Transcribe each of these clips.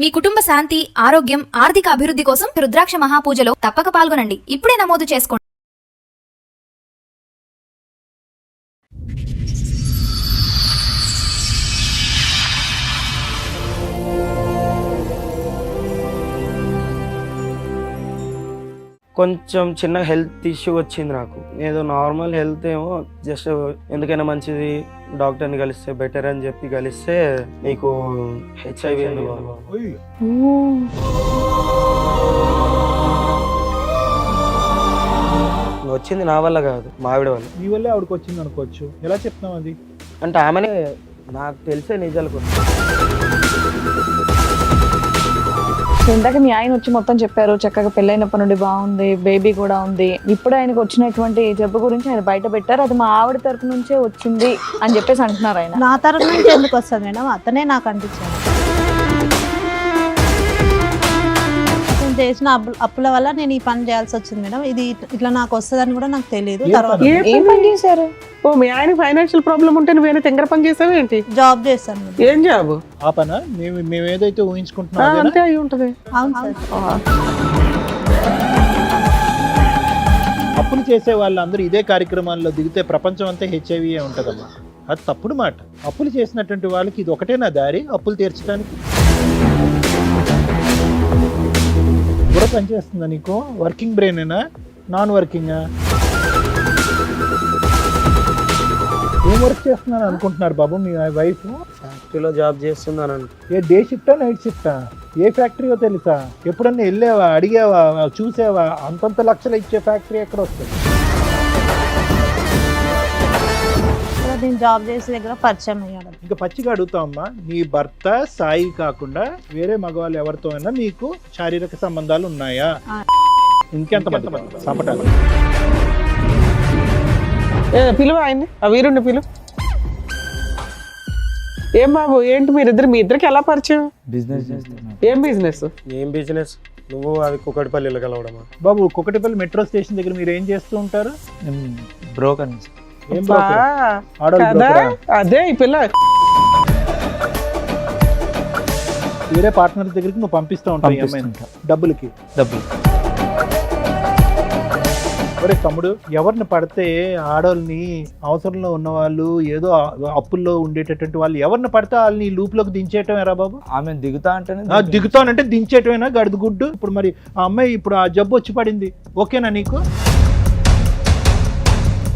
మీ కుటుంబ శాంతి, ఆరోగ్యం, ఆర్థిక అభివృద్ధి కోసం రుద్రాక్ష మహాపూజలో తప్పక పాల్గొనండి. ఇప్పుడే నమోదు చేసుకోండి. కొంచెం చిన్న హెల్త్ ఇష్యూ వచ్చింది నాకు. ఏదో నార్మల్ హెల్త్ ఏమో జస్ట్ ఎందుకైనా మంచిది డాక్టర్ని కలిస్తే బెటర్ అని చెప్పి కలిస్తే నీకు హెచ్ఐవి ఉంది బాబు. వచ్చింది నా వల్ల కాదు, మా ఆవిడ వల్ల. మీ వల్లే ఆవిడకి వచ్చింది అనుకోవచ్చు. ఎలా చెప్తున్నాం అది? అంటే ఆమెనే నాకు తెలిసే నిజాలు కొన్ని. ఇందాక మీ ఆయన వచ్చి మొత్తం చెప్పారు, చక్కగా పెళ్ళైనప్పటి నుండి బాగుంది, బేబీ కూడా ఉంది. ఇప్పుడు ఆయనకు వచ్చినటువంటి జబ్బు గురించి ఆయన బయట పెట్టారు, అది మా ఆవిడ తరపు నుంచే వచ్చింది అని చెప్పేసి అంటున్నారు. ఆయన నా తరపు నుంచి ఎందుకు వస్తుంది మేడం? అతనే నాకు అందించాడు. నేను చేసిన అప్పుల వల్ల నేను ఈ పని చేయాల్సి వచ్చింది మేడం. ఇది ఇట్లా నాకు వస్తుందని కూడా నాకు తెలియదు. తర్వాత ఏం పని చేశారు? ఓ మీ ఆయన ఫైనాన్షియల్ ప్రాబ్లం ఉంటే నువ్వేనా తింగర పని చేసావు ఏంటి? జాబ్ చేస్తాను మేడం. ఏం జాబ్? ఆ పనా మేము ఏదైతే ఊహించుకుంటున్నాం అంతే అయి ఉంటది. అవును సార్. అప్పులు చేసే వాళ్ళందరూ ఇదే కార్యక్రమాల్లో దిగితే ప్రపంచం అంతా హెచ్ఐవి ఉంటదమ్మా. అది తప్పుడు మాట. అప్పులు చేసినటువంటి వాళ్ళకి ఇది ఒకటేనా దారి అప్పులు తీర్చడానికి? కూడా పనిచేస్తుందా నీకు? వర్కింగ్ బ్రెయినేనా, నాన్ వర్కింగా? ఏం వర్క్ చేస్తున్నాను అనుకుంటున్నారు బాబు మీ వైఫ్? ఫ్యాక్టరీలో జాబ్ చేస్తున్నాను. ఏ డే షిఫ్టా నైట్ షిఫ్టా? ఏ ఫ్యాక్టరీయో తెలుసా? ఎప్పుడన్నా వెళ్ళావా, అడిగావా, చూసావా? అంతంత లక్షలు ఇచ్చే ఫ్యాక్టరీ ఎక్కడ వస్తుంది? నేను జాబ్ చేసే దగ్గర పరిచయం అయ్యాడు. ఇంకా పచ్చిగా అడుగుతామమ్మా, నీ భర్త సాయి కాకుండా వేరే మగవాళ్ళు ఎవరితో అయినా మీకు శారీరక సంబంధాలు ఉన్నాయా? ఇంకెంత మంది సంపటాలు? పిలువ ఆయన్ని, ఆ వీరుణ్ణి పిలువ. ఏం బాబు ఏంటి మీ ఇద్దరికి ఎలా పరిచయం? బిజినెస్ చేస్తున్నా. ఏం బిజినెస్? ఏం బిజినెస్? నువ్వు అది కుకటిపల్లిలో కలవడమా? బాబు కుకటిపల్లి మెట్రో స్టేషన్ దగ్గర మీరు ఏం చేస్తూ ఉంటారు? బ్రోకర్. ఏం broker? ఆడవాళ్ళ broker ఆ? అదే ఈ పిల్ల వేరే పార్ట్నర్ దగ్గరికి నువ్వు పంపిస్తూ ఉంటావు డబ్బులకి. డబ్బులు. ఒరే తమ్ముడు, ఎవరిని పడితే ఆడవాళ్ళని, అవసరంలో ఉన్న వాళ్ళు, ఏదో అప్పుల్లో ఉండేటటువంటి వాళ్ళు ఎవరిని పడితే వాళ్ళని లూప్లోకి దించేయటం ఎరా బాబు? ఆమె దిగుతా అంటేనే దిగుతానంటే దించేయటమేనా గడుదు గుడ్డు? ఇప్పుడు మరి ఆ అమ్మాయి ఇప్పుడు ఆ జబ్బు వచ్చి పడింది, ఓకేనా నీకు?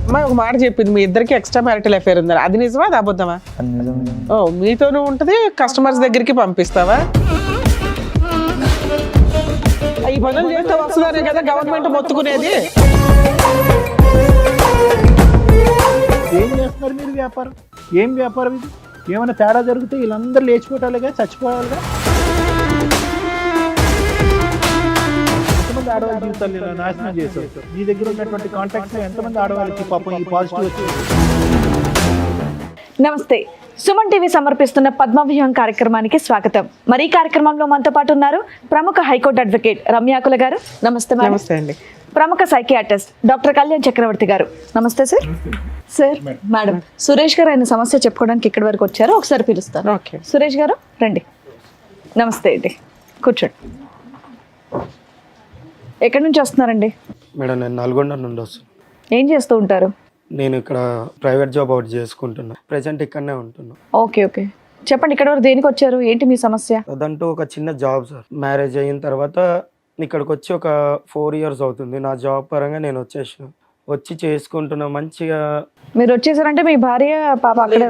అమ్మాయి ఒక మాట చెప్పింది, మీ ఇద్దరికి ఎక్స్ట్రా మ్యారిటల్ అఫేర్ ఉందని. అది నిజమా, అది అబద్ధమా? ఓ మీతోనూ ఉంటది, కస్టమర్స్ దగ్గరికి పంపిస్తావా? ఈ పనులు చేస్తే వస్తుందనే కదా గవర్నమెంట్ మొత్తుకునేది. ఏం చేస్తున్నారు మీరు వ్యాపారం? ఏం వ్యాపారం ఇది? ఏమైనా తేడా జరిగితే వీళ్ళందరూ లేచిపోవటాలుగా, చచ్చిపోవాలిగా. ఎంతమంది ఆడవాళ్ళ జీవితాలు ఇలా నాశనం చేశారు? మీ దగ్గర ఉన్నటువంటి కాంటాక్ట్స్ ఎంతమంది ఆడవాళ్ళకి పాపం ఈ పాజిటివ్ వచ్చింది? నమస్తే, సుమన్ టీవీ సమర్పిస్తున్న పద్మవ్యూహం కార్యక్రమానికి స్వాగతం. మరి ఈ కార్యక్రమంలో మనతో పాటు ఉన్నారు ప్రముఖ హైకోర్టు అడ్వకేట్ రమ్యాకుల గారు. నమస్తే మేడం. నమస్తే అండి. ప్రముఖ సైకియాట్రిస్ట్ డాక్టర్ కళ్యాణ్ చక్రవర్తి గారు. నమస్తే సార్. సార్ మేడం సురేష్ గారు ఆయన సమస్య చెప్పుకోవడానికి ఇక్కడి వరకు వచ్చారు, ఒకసారి పిలుస్తారు. ఓకే సురేష్ గారు రండి. నమస్తే అండి, కూర్చోండి. ఎక్కడి నుంచి వస్తున్నారండి? మేడం నేను నల్గొండ నుండి వస్తున్నాను. ఏం చేస్తూ ఉంటారు? నేను ఇక్కడ ప్రైవేట్ జాబ్ అవుట్ చేసుకుంటున్నా. ప్రెసెంట్ ఇక్కడనే ఉంటున్నా. ఓకే ఓకే, చెప్పండి ఇక్కడి వరకు దేనికి వచ్చారు, ఏంటి మీ సమస్య? అదంటూ ఒక చిన్న జాబ్ సార్. మ్యారేజ్ అయిన తర్వాత ఇక్కడికి వచ్చి ఒక 4 years అవుతుంది. నా జాబ్ పరంగా నేను వచ్చి చేసుకుంటున్నా మంచిగా. మీరు వచ్చేసారంటే మీ భార్య పాప అక్కడ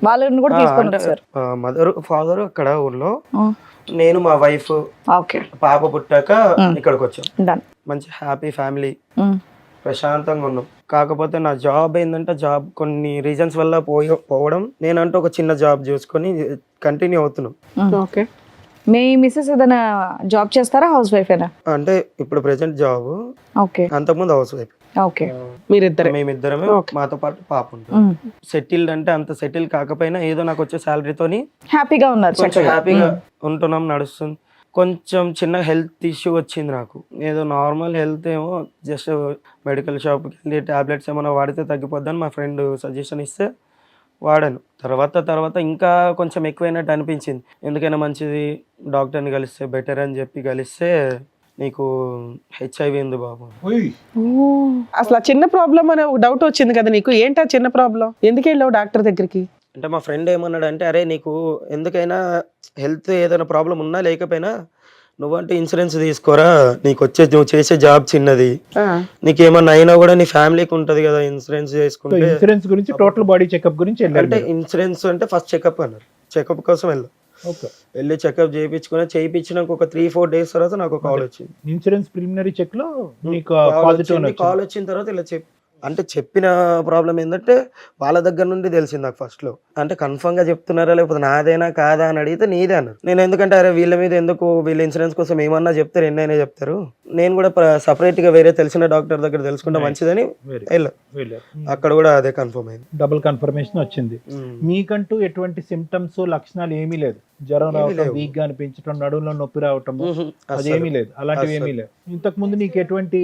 వాళ్ళని కూడా తీసుకొని వచ్చారు? మదర్ ఫాదర్ అక్కడ ఊర్లో, నేను మా వైఫ్, ఓకే, పాప పుట్టాక ఇక్కడికి వచ్చాం. డన్. మంచి హ్యాపీ ఫ్యామిలీ, ప్రశాంతంగా ఉన్నాం. కాకపోతే నా జాబ్ ఏంటంటే జాబ్ కొన్ని రీజన్స్ వల్ల పోవడం, నేనంటూ ఒక చిన్న జాబ్ చూసుకొని కంటిన్యూ అవుతున్నాం. ఓకే, మీ మిస్సెస్ ఏదైనా జాబ్ చేస్తారా, హౌస్ వైఫ్ ఏనా? అంటే ఇప్పుడు ప్రెసెంట్ జాబ్, ఓకే, అంతకుముందు హౌస్ వైఫ్. ఓకే, మీరిద్దరే? మేమిద్దరమే, మాతో పాటు పాప ఉంటుంది. సెటిల్డ్ అంటే అంత సెటిల్ కాకపోయినా ఏదో నాకు వచ్చే శాలరీతోని హ్యాపీగా ఉన్నారు, కొంచెం హ్యాపీగా ఉంటున్నాం, నడుస్తుంది. కొంచెం చిన్న హెల్త్ ఇష్యూ వచ్చింది నాకు. ఏదో నార్మల్ హెల్త్ ఏమో జస్ట్ మెడికల్ షాప్కి వెళ్ళి టాబ్లెట్స్ ఏమైనా వాడితే తగ్గిపోద్దని మా ఫ్రెండ్ సజెషన్ ఇస్తే వాడాను. తర్వాత ఇంకా కొంచెం ఎక్కువైనట్టు అనిపించింది. ఎందుకైనా మంచిది డాక్టర్ని కలిస్తే బెటర్ అని చెప్పి కలిస్తే నీకు హెచ్ఐవి ఉంది బాబు. అసలు ఆ చిన్న ప్రాబ్లం అనే ఒక డౌట్ వచ్చింది కదా నీకు, ఏంటి ఆ చిన్న ప్రాబ్లం, ఎందుకు వెళ్ళావు డాక్టర్ దగ్గరికి? అంటే మా ఫ్రెండ్ ఏమన్నాడు అంటే, అరే నీకు ఎందుకైనా హెల్త్ ఏదైనా ప్రాబ్లం ఉన్నా లేకపోయినా నువ్వంటే ఇన్సూరెన్స్ తీసుకోరా, నువ్వు చేసే జాబ్ చిన్నది, నీకేమన్నా అయినా కూడా నీ ఫ్యామిలీకి ఉంటది కదా ఇన్సూరెన్స్ చేసుకుంటే. ఇన్సూరెన్స్ గురించి టోటల్ బాడీ చెకప్ గురించి వెళ్ళారు అంటే ఇన్సూరెన్స్ అంటే ఫస్ట్ చెకప్ అన్నారు, చెకప్ కోసం వెళ్ళాం. ఓకే, వెళ్ళి చెకప్ చేయించినాక ఒక 3-4 డేస్ తర్వాత నాకు కాల్ వచ్చింది. ఇన్సూరెన్స్ ప్రిలిమినరీ చెక్ లో మీకు పాజిటివ్ కాల్ వచ్చిన తర్వాత ఇలా అంటే చెప్పిన ప్రాబ్లం ఏంటంటే వాళ్ళ దగ్గర నుండి తెలిసింది నాకు ఫస్ట్ లో. అంటే కన్ఫర్మ్ గా చెప్తున్నారా లేకపోతే నాదేనా కాదా అని అడిగితే నీదే అన్నారు. నేను ఎందుకంటే అరే వీళ్ళ మీద ఎందుకు, వీళ్ళ ఇన్సూరెన్స్ కోసం ఏమన్నా చెప్తారు, ఎన్నైనా చెప్తారు, నేను కూడా సపరేట్ గా వేరే తెలిసిన డాక్టర్ దగ్గర తెలుసుకుంటే మంచిదని వెళ్ళా. అక్కడ కూడా అదే కన్ఫర్మ్ అయింది, డబుల్ కన్ఫర్మేషన్ వచ్చింది. మీకంటూ ఎటువంటి సిమ్టమ్స్ లక్షణాలు ఏమీ లేదు, జ్వరం రావటం, వీక్ గా అనిపించడం, నడుములో నొప్పి రావటం అదేమీ లేదు, అలాంటివి ఏమీ లేదు. ఇంతకు ముందు నీకు ఎటువంటి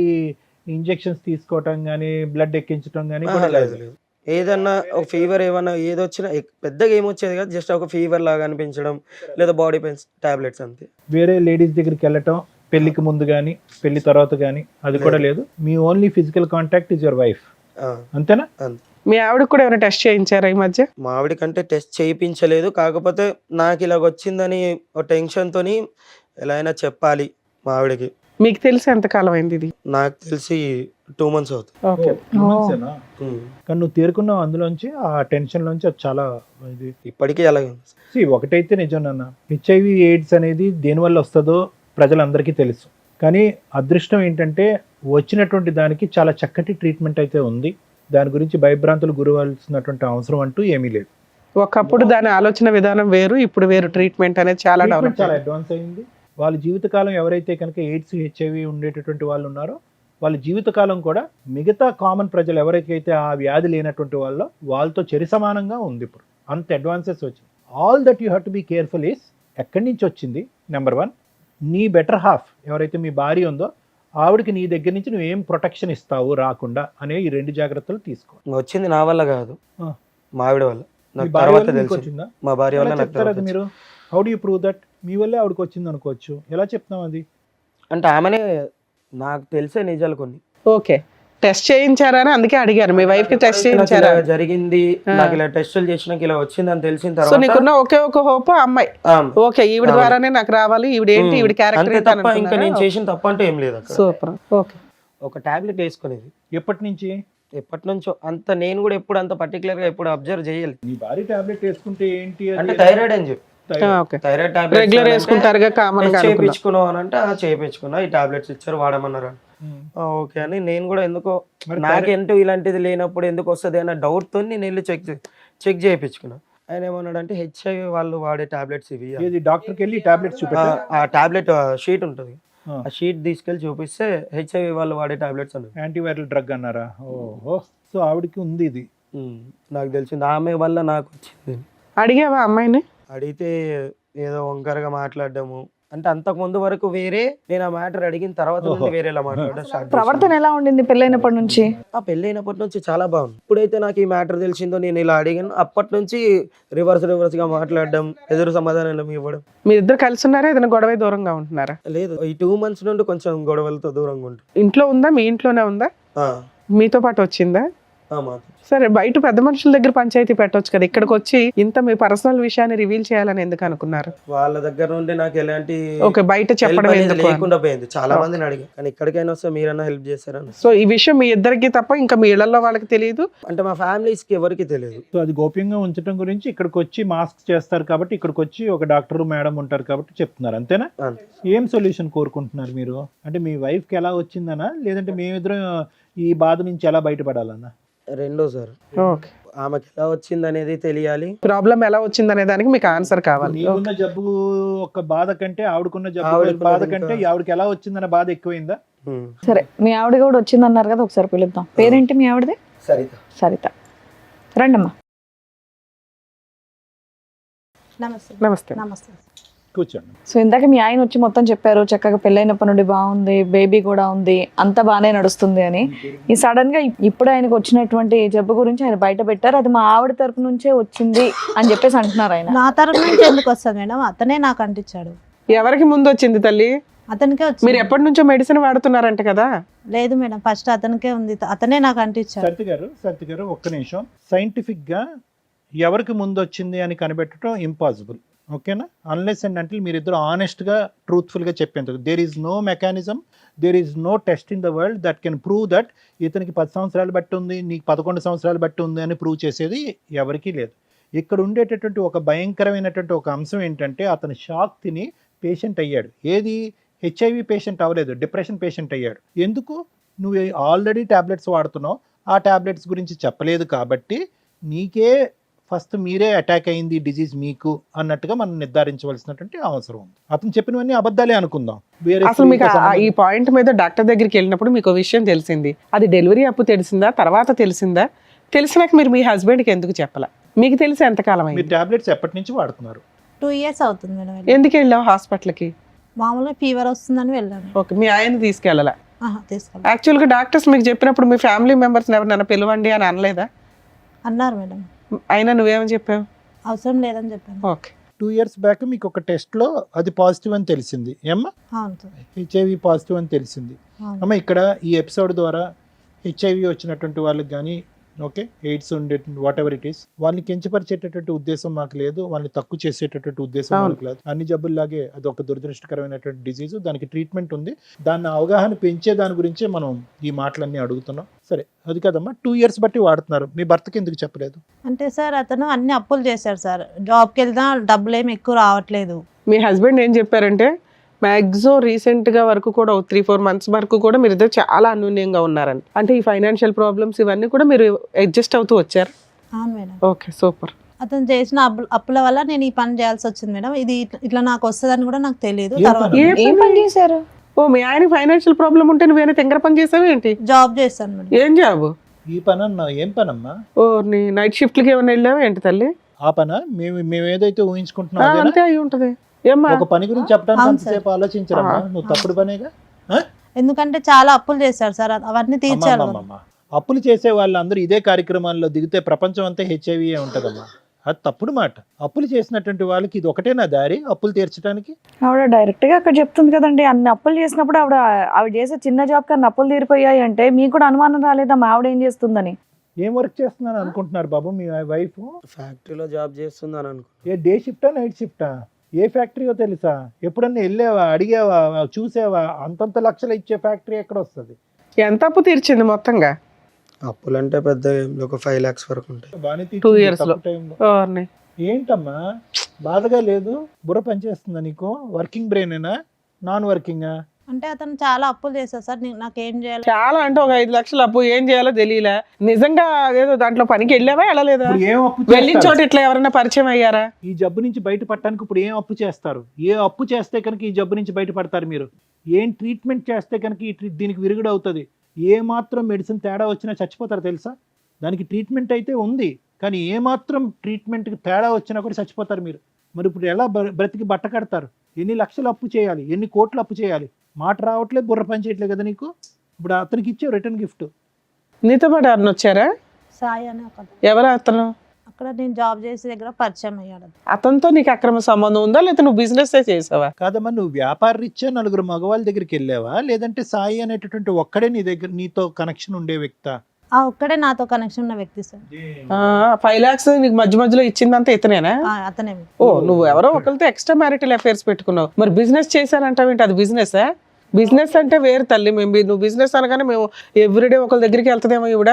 ఇంజెక్షన్స్ తీసుకోవటం గానీ బ్లడ్ ఎక్కించడం గానీ కూడా లేదు? ఏదన్నా ఒక ఫీవర్ ఏమన్నా ఏదొచ్చినా పెద్దగా ఏమొచ్చేది కాదు, జస్ట్ ఒక ఫీవర్ లాగా అనిపించడం లేదా బాడీ పెయిన్స్ టాబ్లెట్స్ అంతే. వేరే లేడీస్ దగ్గరికి వెళ్ళటం పెళ్లికి ముందు గానీ పెళ్లి తర్వాత గానీ అది కూడా లేదు. మీ only physical contact is your wife, అంతేనా? మీ ఆవిడకి కూడా ఏమైనా టెస్ట్ చేయించారా ఈ మధ్య? మా ఆవిడకంటే టెస్ట్ చేయించలేదు, కాకపోతే నాకు ఇలాగ వచ్చిందని ఒక టెన్షన్ తోని ఎలా అయినా చెప్పాలి మా ఆవిడకి. మీకు తెలిసి ఎంత కాలం అయింది ఇది? నాకు తెలిసి 2 months అవుతుంది. ఓకే, కానీ నువ్వు తేరుకున్నావు అందులోంచి, ఆ టెన్షన్ లోంచి. అది చాలా ఇది ఇప్పటికీ అలాగే ఉంది. ఒకటైతే నిజం నాన్న, హెచ్ఐవి ఎయిడ్స్ అనేది దేనివల్ల వస్తుందో ప్రజలందరికీ తెలుసు. కానీ అదృష్టం ఏంటంటే వచ్చినటువంటి దానికి చాలా చక్కటి ట్రీట్మెంట్ అయితే ఉంది. దాని గురించి భయభ్రాంతులు గురవలసినటువంటి అవసరం అంటూ ఏమీ లేదు. ఒకప్పుడు దాని ఆలోచన విధానం వేరు, ఇప్పుడు వేరు. ట్రీట్మెంట్ అనేది చాలా డెవలప్, చాలా అడ్వాన్స్ అయింది. వాళ్ళ జీవితకాలం ఎవరైతే కనుక ఎయిడ్స్ హెచ్ఐవి ఉండేటటువంటి వాళ్ళు ఉన్నారో వాళ్ళ జీవితకాలం కూడా మిగతా కామన్ ప్రజలు ఎవరికైతే ఆ వ్యాధి లేనటువంటి వాళ్ళతో చెరి సమానంగా ఉంది. ఇప్పుడు అంత అడ్వాన్సెస్ వచ్చింది. All that you have to be careful is ఎక్కడి నుంచి వచ్చింది. నెంబర్ 1, నీ బెటర్ హాఫ్ ఎవరైతే మీ భార్య ఉందో ఆవిడకి నీ దగ్గర నుంచి నువ్వు ఏం ప్రొటెక్షన్ ఇస్తావు రాకుండా అనే ఈ 2 జాగ్రత్తలు తీసుకో. వచ్చింది నా వల్ల కాదు, మా ఆవిడ వల్ల. మీ నాకు భార్య తర్వాత వల్ల మీకు తెలిసింది, వచ్చిందా? మా భార్య వల్ల ఎలా నాకు చెప్తారు తర్వాత అది మీరు? How do you prove that? మీ వల్లే ఆవిడకి వచ్చింది అనుకోవచ్చు, ఎలా చెప్తాం అది? అంటే ఆమెనే నాకు తెలిసే నిజాలు కొన్ని. ఓకే, టెస్ట్ చేయించారని అందుకే అడిగారు, మీ వైఫ్ కి టెస్ట్ చేయించారా? నాకు ఇలా జరిగింది, నాకు ఇలా టెస్టులు చేసినాక ఇలా వచ్చింది అని తెలిసిన సో తర్వాత నీకున్న ఒకే ఒక హోప్ అమ్మాయి, ఓకే ఈవిడ ద్వారానే నాకు రావాలి, ఈవిడ ఏంటి ఈవిడ అంతే క్యారెక్టర్ తప్ప ఇంకా నేను చేసిన తప్ప అంటే ఏం లేదు అక్కడ. సూపర్. ఓకే, ఒక టాబ్లెట్ వేసుకునేది ఎప్పటి నుంచి? ఎప్పటి నుంచో. అంత నేను కూడా ఎప్పుడు అంత పర్టికులర్ గా ఎప్పుడు అబ్జర్వ్ చేయలేదు. నీ భార్య టాబ్లెట్ వేసుకుంటే ఏంటి అంటే థైరాయిడ్ అని చెప్పి, ఓకే, థైరాయిడ్ రెగ్యులర్ వేసుకుంటారుగా కామన్ గా. చేయించుకున్నావు అని అంటే చేయించుకున్నా, ఈ టాబ్లెట్స్ ఇచ్చారు వాడమన్నారు. ఓకే అని నేను కూడా ఎందుకో నాకేంటో ఇలాంటిది లేనప్పుడు ఎందుకు వస్తుంది అన్న డౌట్ తో నేను వెళ్ళి చెక్ చేయించుకున్నా. ఆయన ఏమన్నాడు అంటే హెచ్ఐవి వాళ్ళు వాడే టాబ్లెట్స్ ఇవి. డాక్టర్కి వెళ్ళి టాబ్లెట్స్ చూపెట్టా? ఆ టాబ్లెట్ షీట్ ఉంటుంది, ఆ షీట్ తీసుకెళ్ళి చూపిస్తే హెచ్ఐవి వాళ్ళు వాడే టాబ్లెట్స్ అన్నారు. యాంటీవైరల్ డ్రగ్ అన్నారా? ఓహో, సో ఆవిడకి ఉంది ఇది. నాకు తెలిసింది, ఆమె వల్ల నాకు వచ్చింది. అడిగావా అమ్మాయిని? అడిగితే ఏదో వంకరగా మాట్లాడడము, అంటే అంతకు ముందు వరకు వేరే, నేను ఆ మ్యాటర్ అడిగిన తర్వాత నుండి వేరేలా మాట్లాడడం స్టార్ట్. ప్రవర్తన ఎలా ఉండింది పెళ్ళైనప్పటి నుంచి? ఆ పెళ్ళైనప్పటి నుంచి చాలా బాగుంది. ఇప్పుడైతే నాకు ఈ మ్యాటర్ తెలిసిందో నేను ఇలా అడిగాను, అప్పటి నుంచి రివర్స్ గా మాట్లాడడం, ఎదురు సమాధానం ఇవ్వడం. మీ ఇద్దరు కలిసి ఉన్నారా, ఏదైనా గొడవ దూరంగా ఉంటున్నారా? లేదు, ఈ 2 months నుండి కొంచెం గొడవలతో దూరంగా ఉంటుంది. ఇంట్లో ఉందా, మీ ఇంట్లోనే ఉందా, మీతో పాటు వచ్చిందా? సరే, బయట పెద్ద మనుషుల దగ్గర పంచాయతీ పెట్టొచ్చు కదా, ఇక్కడికి వచ్చి ఇంత మీ పర్సనల్ విషయాన్ని రివీల్ చేయాలని ఎందుకు అనుకున్నారు? వాళ్ళ దగ్గర నుండి నాకు ఎలాంటి బయట చెప్పడం లేకుండా పోయింది. చాలా మందిని అడిగా, కానీ ఇక్కడికైనా వస్తే మీరన్నా హెల్ప్ చేస్తారని. సో ఈ విషయం మీ ఇద్దరికి తప్ప ఇంకా మీ ఇళ్లలో వాళ్ళకి తెలియదు, అంటే మా ఫ్యామిలీస్ కి ఎవరికి తెలియదు. సో అది గోప్యంగా ఉంచడం గురించి ఇక్కడికి వచ్చి మాస్క్ చేస్తారు కాబట్టి, ఇక్కడికి వచ్చి ఒక డాక్టర్ మేడం ఉంటారు కాబట్టి చెప్తున్నారు, అంతేనా? ఏం సొల్యూషన్ కోరుకుంటున్నారు మీరు? అంటే మీ వైఫ్ కి ఎలా వచ్చిందనా, లేదంటే మేమిద్దరం ఈ బాధ నుంచి ఎలా బయటపడాలన్నా? రెండో సార్, ఓకే, ఆమెకి ఎలా వచ్చింది అనేది తెలియాలి, ప్రాబ్లం ఎలా వచ్చింది అనే దానికి మీకు ఆన్సర్ కావాలి. నీకున్న జబ్బు ఒక బాధ కంటే ఆవిడకున్న జబ్బు బాధ కంటే ఆవిడకి ఎలా వచ్చిందన్న బాధ ఎక్కువైందా? సరే, మీ ఆవిడ కూడా వచ్చింది అన్నారు కదా, ఒకసారి పిలుద్దాం. పేరేంటి మీ ఆవిడది? సరిత. సరిత, రండమ్మా. నమస్తే. నమస్తే. నమస్తే. కూర్చోండి. సో ఇందాక మీ ఆయన వచ్చి మొత్తం చెప్పారు చక్కగా పెళ్ళైనప్పటి నుండి బాగుంది, బేబీ కూడా ఉంది, అంత బాగానే నడుస్తుంది అని. ఈ సడన్ గా ఇప్పుడు ఆయనకు వచ్చినటువంటి జబ్బు గురించి ఆయన బయట పెట్టారు, అది మా ఆవిడ తరపు నుంచే వచ్చింది అని చెప్పేసి అంటున్నారు ఆయన. నా తరపు నుంచి ఎందుకు వస్తుంది మేడం? అతనే నాకు అంటించాడు. ఎవరికి ముందు వచ్చింది తల్లి? అతనికే మీరు వచ్చింది. ఎప్పటి నుంచో మెడిసిన్ వాడుతున్నారంట కదా? లేదు మేడం, ఫస్ట్ అతనికే ఉంది, అతనే నాకు అంటించాడు. సత్య గారు ఒక్క నిమిషం. సైంటిఫిక్ గా ఎవరికి ముందు వచ్చింది అని కనిపెట్టడం ఇంపాసిబుల్. ఓకేనా? అన్లెస్ అండ్ అంటే మీరిద్దరు ఆనెస్ట్గా ట్రూత్ఫుల్గా చెప్పేందుకు there is no mechanism, there is no test in the world that can prove that ఇతనికి 10 సంవత్సరాలు బట్టి ఉంది, నీకు 11 సంవత్సరాలు బట్టి ఉంది అని ప్రూవ్ చేసేది ఎవరికీ లేదు. ఇక్కడ ఉండేటటువంటి ఒక భయంకరమైనటువంటి ఒక అంశం ఏంటంటే అతను షాక్ తిని పేషెంట్ అయ్యాడు. ఏది? హెచ్ఐవి పేషెంట్ అవ్వలేదు, డిప్రెషన్ పేషెంట్ అయ్యాడు. ఎందుకు? నువ్వు ఆల్రెడీ ట్యాబ్లెట్స్ వాడుతున్నావు, ఆ ట్యాబ్లెట్స్ గురించి చెప్పలేదు కాబట్టి నీకే ఫస్ట్ మీరే అటాక్ అయింది డిజీజ్ మీకు అన్నట్టుగా మనం నిర్ధారించవలసినటువంటి అవసరం ఉంది. అతను చెప్పినవన్నీ అబద్ధాలే అనుకుందాం. వేరే అసలు మీకు ఈ పాయింట్ మీద డాక్టర్ దగ్గరికి వెళ్ళినప్పుడు మీకు ఒక విషయం తెలిసింది, అది డెలివరీ అప్పుడు తెలిసిందా, తర్వాత తెలిసిందా? తెలిసినాక మీరు మీ హస్బెండ్కి ఎందుకు చెప్పాల? మీకు తెలిసి ఎంతకాలం మీరు అయింది? ట్యాబ్లెట్స్ ఎప్పటి నుంచి వాడుతున్నారు? 2 years అవుతుంది మేడం. ఎందుకు వెళ్ళావు హాస్పిటల్కి? మామూలుగా ఫీవర్ వస్తుందని వెళ్ళాను. ఓకే, మీ ఆయన తీసుకెళ్ళాలా? తీసుకెళ్ళి యాక్చువల్గా డాక్టర్స్ మీకు చెప్పినప్పుడు మీ ఫ్యామిలీ మెంబర్స్ ఎవరినైనా పిలవండి అని అనలేదా? అన్నారు మేడం. అయినా నువ్వేమని చెప్పావు? అవసరం లేదని చెప్పాను. ఓకే. 2 years బ్యాక్ మీకు ఒక టెస్ట్లో అది పాజిటివ్ అని తెలిసింది. ఏమ్మా? అవును సార్. హెచ్ఐవి పాజిటివ్ అని తెలిసింది. అవును. అమ్మ ఇక్కడ ఈ ఎపిసోడ్ ద్వారా హెచ్ఐవి వచ్చినటువంటి వాళ్ళకి కానీ ఓకే ఎయిడ్స్ ఉండే వాట్ ఎవర్ ఇట్ ఈస్ వాళ్ళని కించపరిచేటటువంటి ఉద్దేశం మాకు లేదు, వాళ్ళని తక్కువ చేసేటటువంటి ఉద్దేశం మాకు లేదు. అన్ని జబ్బుల్లాగే అది ఒక దురదృష్టకరమైనటువంటి డిజీజ్, దానికి ట్రీట్మెంట్ ఉంది. దాన్ని అవగాహన పెంచే దాని గురించే మనం ఈ మాటలన్నీ అడుగుతున్నాం. సరే అది కదమ్మా, 2 years బట్టి వాడుతున్నారు, మీ భర్తకి ఎందుకు చెప్పలేదు? అంటే సార్ అతను అన్ని అప్పులు చేశాడు సార్, జాబ్కి వెళ్తా డబ్బులు ఏమి ఎక్కువ రావట్లేదు. మీ హస్బెండ్ ఏం చెప్పారంటే మ్యాక్సిమం రీసెంట్గా వరకు కూడా 3-4 months వరకు కూడా మీరు ఇద్దరు చాలా అన్యోన్యంగా ఉన్నారని, అంటే ఈ ఫైనాన్షియల్ ప్రాబ్లమ్స్ ఇవన్నీ కూడా మీరు అడ్జస్ట్ అవుతూ వచ్చారు. అవును మేడం. Okay, super. అతను చేసిన అప్పుల వల్ల నేను ఈ పని చేయాల్సి వచ్చింది మేడం. ఇది ఇట్లా నాకు వస్తుందని కూడా నాకు తెలియదు. ఏ తర్వాత పని? ఏం పని చేశారు? ఓ మీ ఆయన ఫైనాన్షియల్ ప్రాబ్లం ఉంటే నువ్వేనా తింగర పని చేసావు ఏంటి? జాబ్ చేస్తాను మేడం. ఏం జాబు? ఈ పని అన్నా ఏం పనమ్మా? ఓ నీ నైట్ షిఫ్ట్లకి ఏమైనా వెళ్ళావా ఏంటి తల్లి? ఆ పనా? మేము ఏదైతే ఊహించుకుంటున్నాం అదేనా? అంతే అయి ఉంటది. ఏమ్మా ఒక పని గురించి చెప్పడానికి అవును అంతసేపు ఆలోచించరమ్మా, నువ్వు తప్పుడు పనేగా. ఎందుకంటే చాలా అప్పులు చేశాడు సార్, అవన్నీ తీర్చాలి కదా. అమ్మమ్మమ్మ. అప్పులు చేసే వాళ్ళందరూ ఇదే కార్యక్రమాల్లో దిగితే ప్రపంచం అంతా హెచ్ఐవి ఉంటదమ్మా. అది తప్పుడు మాట. అప్పులు చేసినటువంటి వాళ్ళకి ఇది ఒకటేనా దారి అప్పులు తీర్చడానికి? ఆవిడ డైరెక్ట్ గా అక్కడ చెప్తుంది కదండి, అన్ని అప్పులు చేసినప్పుడు ఆవిడ చేసే చిన్న జాబ్ కన్నా అప్పులు తీరిపోయాయి అంటే మీకు కూడా అనుమానం రాలేదా మా ఆవిడ ఏం చేస్తుందని? ఏం వర్క్ చేస్తున్నాను అనుకుంటున్నారు బాబు మీ వైఫ్? ఫ్యాక్టరీలో జాబ్ చేస్తుందని అనుకో. ఏ డే షిఫ్టా నైట్ షిఫ్టా? ఏ ఫ్యాక్టరీయో తెలుసా? ఎప్పుడన్నా వెళ్ళావా, అడిగావా, చూసావా? అంతంత లక్షలు ఇచ్చే ఫ్యాక్టరీ ఎక్కడ వస్తుంది? ఎంత అప్పు తీర్చింది మొత్తంగా? అప్పులంటే పెద్ద ఏం లేవు, ఒక 5 lakhs వరకు ఉంటాయి. బాగానే 2 తీర్చింది years లో. తక్కువ టైంలో. ఓర్ని. ఏంటమ్మా బాధగా లేదు? బుర్ర పనిచేస్తుందా నీకు? వర్కింగ్ బ్రెయినేనా, నాన్ వర్కింగా? అంటే అతను చాలా అప్పులు చేశాడు సార్, నాకేం చేయాలి? చాలా అంటే ఒక 5 లక్షలు అప్పు ఏం చేయాలో తెలియలే. నిజంగా ఏదో దాంట్లో పనికి వెళ్ళావా వెళ్ళలేదా? ఇప్పుడు ఏం అప్పు వెళ్ళిన చేస్తారు? చోట ఇట్లా ఎవరైనా పరిచయం అయ్యారా? ఈ జబ్బు నుంచి బయటపడటానికి ఇప్పుడు ఏం అప్పు చేస్తారు? ఏ అప్పు చేస్తే కనుక ఈ జబ్బు నుంచి బయటపడతారు మీరు? ఏం ట్రీట్మెంట్ చేస్తే కనుక దీనికి విరుగుడు అవుతుంది? ఏ మాత్రం మెడిసిన్ తేడా వచ్చినా చచ్చిపోతారు తెలుసా? దానికి ట్రీట్మెంట్ అయితే ఉంది, కానీ ఏ మాత్రం ట్రీట్మెంట్కి తేడా వచ్చినా కూడా చచ్చిపోతారు మీరు. మరి ఇప్పుడు ఎలా బ్రతికి బట్ట కడతారు? ఎన్ని లక్షలు అప్పు చేయాలి, ఎన్ని కోట్లు అప్పు చేయాలి? మాట రావట్లేదు, బుర్ర పని చేయట్లేదు కదా నీకు. ఇప్పుడు అతనికి ఇచ్చే రిటర్న్ గిఫ్ట్. నీతో పాటు ఎవరిని వచ్చారా? సాయి అని ఒక ఎవరు అతను? అక్కడ నేను జాబ్ చేసే దగ్గర పరిచయం అయ్యాడు. అతనితో నీకు అక్రమ సంబంధం ఉందా, లేకపోతే నువ్వు బిజినెస్ చేసావా? కాదమ్మా, నువ్వు వ్యాపార రీత్యా నలుగురు మగవాళ్ళ దగ్గరికి వెళ్ళావా, లేదంటే సాయి అనేటటువంటి ఒక్కడే నీ దగ్గర నీతో కనెక్షన్ ఉండే వ్యక్తా? ఒక్కడే నాతో కనెక్షన్ ఉన్న వ్యక్తి సార్. 5 lakhs నీకు మధ్య మధ్యలో ఇచ్చిందంతా ఇతనేనా? అతనే. ఓ నువ్వు ఎవరో ఒకరితో ఎక్స్ట్రా మ్యారిటల్ అఫైర్స్ పెట్టుకున్నావు. మరి బిజినెస్ చేశానంటావేంటి? అది బిజినెస్? బిజినెస్ అంటే వేరు తల్లి. నువ్వు బిజినెస్ అనగానే మేము ఎవ్రీడే ఒకరి దగ్గరికి వెళ్తాదేమో ఇవిడ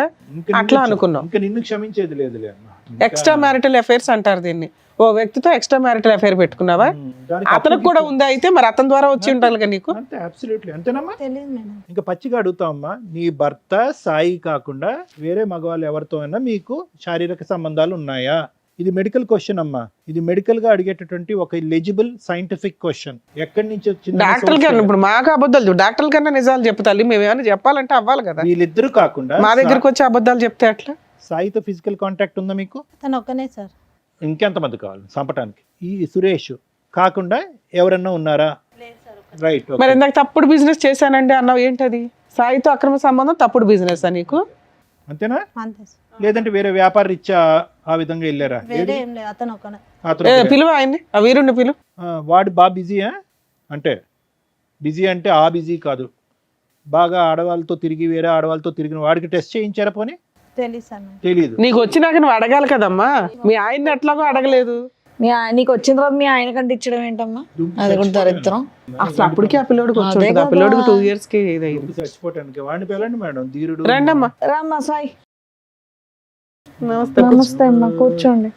అట్లా అనుకున్నాం. ఇంకా నిన్ను క్షమించేది లేదులే అమ్మా. ఎక్స్ట్రా మ్యారిటల్ అఫైర్స్ అంటారు దీన్ని. ఓ వ్యక్తితో ఎక్స్ట్రా మ్యారిటల్ అఫైర్ పెట్టుకున్నావా? దానికి అతనికి కూడా ఉందా అయితే? మరి అతని ద్వారా వచ్చి ఉండాలి కదా నీకు. అంతే, అబ్సల్యూట్లీ అంతేనమ్మా. తెలియదు మేడం. ఇంకా పచ్చిగా అడుగుతామమ్మా, నీ భర్త సాయి కాకుండా వేరే మగవాళ్ళు ఎవరితో అయినా మీకు శారీరక సంబంధాలు ఉన్నాయా? ఇది మెడికల్ క్వశ్చన్ అమ్మా. ఇది మెడికల్ గా అడిగేటటువంటి ఒక ఎలిజిబుల్ సైంటిఫిక్ క్వశ్చన్. ఎక్కడి నుంచి వచ్చింది? డాక్టర్ కన్నా ఇప్పుడు మాకు అబద్ధాలు, డాక్టర్ కన్నా నిజాలు చెప్తాలి. మేము ఏమైనా చెప్పాలంటే అవ్వాలి కదా. వీళ్ళిద్దరు కాకుండా మా దగ్గరకు వచ్చి అబద్ధాలు చెప్తే అట్లా? సాయితో ఫిజికల్ కాంటాక్ట్ ఉందా మీకు? తను ఒక్కనే సార్. ఇంకెంతమంది కావాలి చంపటానికి? ఈ సురేష్ కాకుండా ఎవరన్నా ఉన్నారా? రైట్. మరి ఇందాక తప్పుడు బిజినెస్ చేశానండి అన్నావు, ఏంటది? సాయితో అక్రమ సంబంధం తప్పుడు బిజినెస్ నీకు? అంతేనా? అంతే సార్. లేదంటే వేరే వ్యాపార రీత్యా ఆ విధంగా వెళ్ళారా? వేరే ఏం లేదు, అతను ఒకనే. అతను పిలువ ఆయన్ని, ఆ వీరుణ్ణి పిలువ. వాడు బాగా బిజీయా? అంటే బిజీ అంటే ఆ బిజీ కాదు, బాగా ఆడవాళ్ళతో తిరిగి వేరే ఆడవాళ్ళతో తిరిగిన వాడికి టెస్ట్ చేయించారా? పోనీ తెలియదు సార్ నాకు. తెలీదు. నీకు వచ్చినాక నువ్వు అడగాలి కదమ్మా, మీ ఆయన్ని ఎట్లాగో అడగలేదు. నీకు వచ్చిన తర్వాత మీ ఆయన కంటే ఇచ్చడం ఏంటమ్మా? అది కూడా దరిద్రం. అసలు అప్పటికే ఆ పిల్లోడికి వచ్చి ఆ పిల్లోడికి 2 years కి ఇదైంది. చచ్చిపోవటానికి వాడిని పిల్లండి మేడం, ధీరుడు. రండమ్మా. రామ్మా సాయి. నమస్తే. నమస్తే అమ్మా, కూర్చోండి.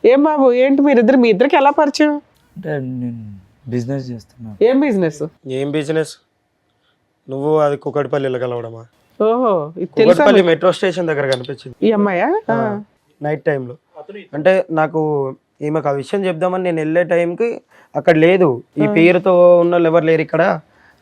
ఏం బాబు, ఏంటి మీరిద్దరు, మీ ఇద్దరికి ఎలా పరిచయం? అంటే నేను బిజినెస్ చేస్తున్నాను. ఏం బిజినెస్? ఏం బిజినెస్? నువ్వు అది కుకట్పల్లిలో కలవడమా? ఓహో, ఇది తెలుసా కుకట్పల్లి మెట్రో స్టేషన్ దగ్గర కనిపించింది ఈ అమ్మాయా? నైట్ టైంలో. అంటే నాకు ఈమెకు ఆ విషయం చెప్దామని నేను వెళ్ళే టైంకి అక్కడ లేదు, ఈ పేరుతో ఉన్న వాళ్ళు ఎవరు లేరు ఇక్కడ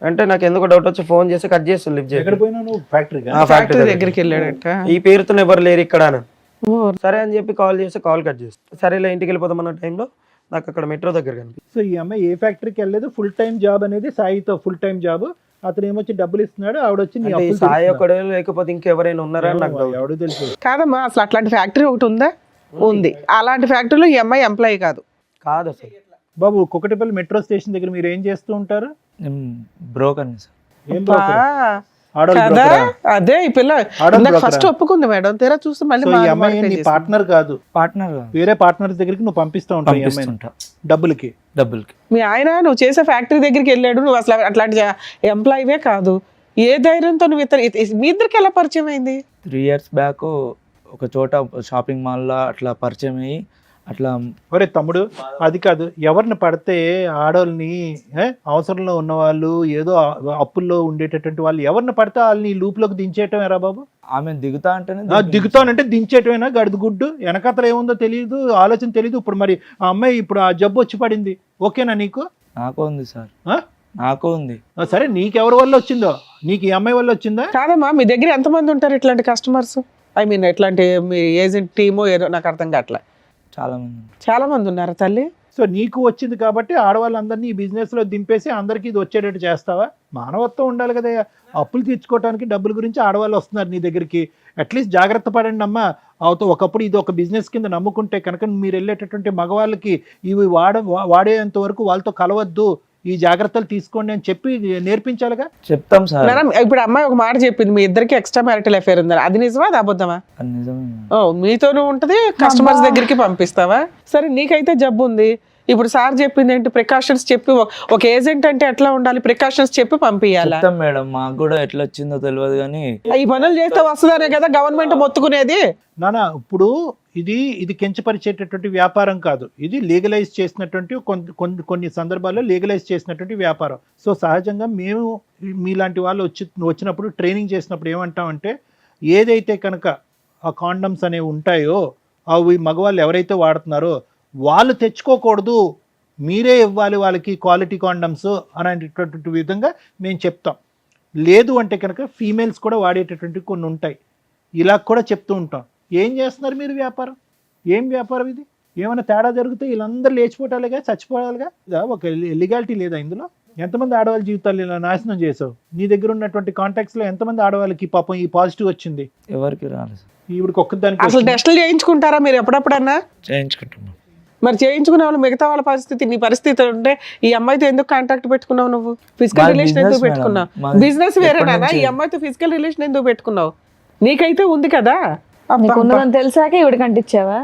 అంటే నాకు ఎందుకు డౌట్ వచ్చి ఫోన్ చేసి కట్ చేస్తుంది లిఫ్ట్ ఎక్కడ చేసి. పోయినా నువ్వు? ఫ్యాక్టరీగా? ఫ్యాక్టరీ దగ్గరికి వెళ్ళాడట. ఈ పేరుతో ఎవరు లేరు ఇక్కడ అని. ఓ, సరే అని చెప్పి కాల్ చేసి కాల్ కట్ చేసి సరేలే ఇంటికి వెళ్ళిపోతామన్న టైంలో నాకు అక్కడ మెట్రో దగ్గర కనిపించింది. సో ఈ అమ్మాయి ఏ ఫ్యాక్టరీకి వెళ్ళలేదు, ఫుల్ టైం జాబ్ అనేది సాయితో ఫుల్ టైం జాబ్. అతను ఏమొచ్చి డబ్బులు ఇస్తున్నాడు, ఆవిడ వచ్చి నీ అంటే ఈ అప్పులు సాయి తీరుస్తున్నాడు. ఒకడే లేకపోతే ఇంకెవరైనా ఉన్నారా అని నాకు డౌట్. ఎవడో తెలుసు. కాదమ్మా, అసలు అట్లాంటి ఫ్యాక్టరీ ఒకటి ఉందా? ఉంది. అలాంటి ఫ్యాక్టరీలో ఈ అమ్మాయి ఎంప్లాయీ కాదు. కాదు అసలు. బాబు, కుకటిపల్లి మెట్రో స్టేషన్ దగ్గర మీరు ఏం చేస్తూ ఉంటారు? నేను బ్రోకర్ని సార్. ఏం బా, broker? ఆడవాళ్ళు కదా broker ఆ? అదే ఈ పిల్ల ఆడవాళ్ళు broker ఫస్ట్ ఆ? ఒప్పుకుంది మేడం, తీరా చూస్తే మళ్ళీ సో ఈ మా అమ్మాయి నీ పార్ట్నర్ కాదు, పార్ట్నర్ వేరే పార్ట్నర్ దగ్గరికి నువ్వు పంపిస్తూ ఉంటావు ఈ అమ్మాయిని పంపిస్తుంటా డబ్బులకి. డబ్బులకి. మీ ఆయన నువ్వు చేసే ఫ్యాక్టరీ దగ్గరికి వెళ్ళాడు, నువ్వు అసలు అట్లాంటి ఎంప్లాయీవే కాదు. ఏ ధైర్యంతో నువ్వు మీ ఇద్దరికి ఎలా పరిచయం అయింది? 3 years బ్యాక్ ఒక చోట షాపింగ్ మాల్లో అట్లా పరిచయం అయ్యి అట్లా. ఒరే తమ్ముడు, అది కాదు, ఎవరిని పడితే ఆడవాళ్ళని అవసరంలో ఉన్న వాళ్ళు, ఏదో అప్పుల్లో ఉండేటటువంటి వాళ్ళు ఎవరిని పడితే వాళ్ళని లూప్లోకి దించేయటం ఎరా బాబు? ఆమె దిగుతా అంటేనే దిగుతానంటే దించేయటమేనా? గడుదు గుడ్డు వెనకతలు ఏముందో తెలియదు, ఆలోచన తెలియదు. ఇప్పుడు మరి ఆ అమ్మాయి ఇప్పుడు ఆ జబ్బు వచ్చి పడింది, ఓకేనా నీకు? నాకు ఉంది సార్, ఆ? నాకు ఉంది. సరే, నీకెవరి వల్ల వచ్చిందో? నీకు ఈ అమ్మాయి వల్ల వచ్చిందా? కాదమ్మా, మీ దగ్గర ఎంతమంది ఉంటారు ఇట్లాంటి కస్టమర్స్? ఐ మీన్ ఇట్లాంటి మీ ఏజెంట్ టీమో ఏదో నాకు అర్థం కావట్లే. చాలా మంది ఉన్నారు. చాలా మంది ఉన్నారు తల్లి. సో నీకు వచ్చింది కాబట్టి ఆడవాళ్ళందరినీ ఈ బిజినెస్ లో దింపేసి అందరికీ ఇది వచ్చేటట్టు చేస్తావా? మానవత్వం ఉండాలి కదా. అప్పులు తీర్చుకోవడానికి డబ్బుల గురించి ఆడవాళ్ళు వస్తున్నారు నీ దగ్గరికి. అట్లీస్ట్ జాగ్రత్త పడండి అమ్మా. అవుతో ఒకప్పుడు ఇది ఒక బిజినెస్ కింద నమ్ముకుంటే కనుక మీరు వెళ్ళేటటువంటి మగవాళ్ళకి ఇవి వాడేంత వరకు వాళ్ళతో కలవద్దు, ఈ జాగ్రత్తలు తీసుకోండి అని చెప్పి నేర్పించాలిగా. చెప్తాం సార్. మేడం, ఇప్పుడు అమ్మాయి ఒక మాట చెప్పింది, మీ ఇద్దరికి ఎక్స్ట్రా మ్యారిటల్ అఫేర్ ఉందని. అది నిజమా, అది అబద్ధమా? అది నిజమే. ఓ, మీతోనూ ఉంటది, కస్టమర్స్ దగ్గరికి పంపిస్తావా? సరే, నీకైతే జబ్బు ఉంది. ఇప్పుడు సార్ చెప్పింది ఏంటి? ప్రికాషన్స్ చెప్పి, ఒక ఏజెంట్ అంటే ఎట్లా ఉండాలి, ప్రికాషన్స్ చెప్పి పంపించాలా? చెప్తాం మేడం, మాకు కూడా ఎట్లా వచ్చిందో తెలియదు కానీ ఈ పనులు చేస్తే వస్తుందనే కదా గవర్నమెంట్ మొత్తుకునేది. నానా, ఇప్పుడు ఇది కించపరిచేటటువంటి వ్యాపారం కాదు, ఇది లీగలైజ్ చేసినటువంటి కొన్ని సందర్భాల్లో లీగలైజ్ చేసినటువంటి వ్యాపారం. సో సహజంగా మేము మీలాంటి వాళ్ళు వచ్చినప్పుడు ట్రైనింగ్ చేసినప్పుడు ఏమంటామంటే, ఏదైతే కనుక ఆ కాండమ్స్ అనేవి ఉంటాయో అవి మగవాళ్ళు ఎవరైతే వాడుతున్నారో వాళ్ళు తెచ్చుకోకూడదు, మీరే ఇవ్వాలి వాళ్ళకి క్వాలిటీ కాండమ్స్ అనేటటువంటి విధంగా మేము చెప్తాం. లేదు అంటే కనుక ఫీమేల్స్ కూడా వాడేటటువంటి కొన్ని ఉంటాయి, ఇలా కూడా చెప్తూ ఉంటాం. ఏం చేస్తున్నారు మీరు వ్యాపారం? ఏం వ్యాపారం ఇది? ఏమైనా తేడా జరిగితే వీళ్ళందరూ లేచిపోవటాలుగా, చచ్చిపోవాలిగా. ఒక లీగాలిటీ లేదా ఇందులో? ఎంతమంది ఆడవాళ్ళ జీవితాలు ఇలా నాశనం చేసావు? నీ దగ్గర ఉన్నటువంటి కాంటాక్ట్స్లో ఎంతమంది ఆడవాళ్ళకి పాపం ఈ పాజిటివ్ వచ్చింది? ఎవరికి రాలేదు. ఇవిడికి ఒక్కదానికి అసలు టెస్టులు చేయించుకుంటారా మీరు ఎప్పుడప్పుడన్నా? చేయించుకుంటున్నాం. మరి చేయించుకునే వాళ్ళు మిగతా వాళ్ళ పరిస్థితి, నీ పరిస్థితి ఉంటే ఈ అమ్మాయితో ఎందుకు కాంటాక్ట్ పెట్టుకున్నావు? నువ్వు ఫిజికల్ మాది రిలేషన్ business ఎందుకు మేడం. పెట్టుకున్నావు? మాది బిజినెస్ వేరేనా? ఎప్పటి ఈ నుంచి? అమ్మాయితో ఫిజికల్ రిలేషన్ ఎందుకు పెట్టుకున్నావు? నీకైతే ఉంది కదా. నీకు ఉన్నదని తెలిసాక ఇవిడికి అంటించావా?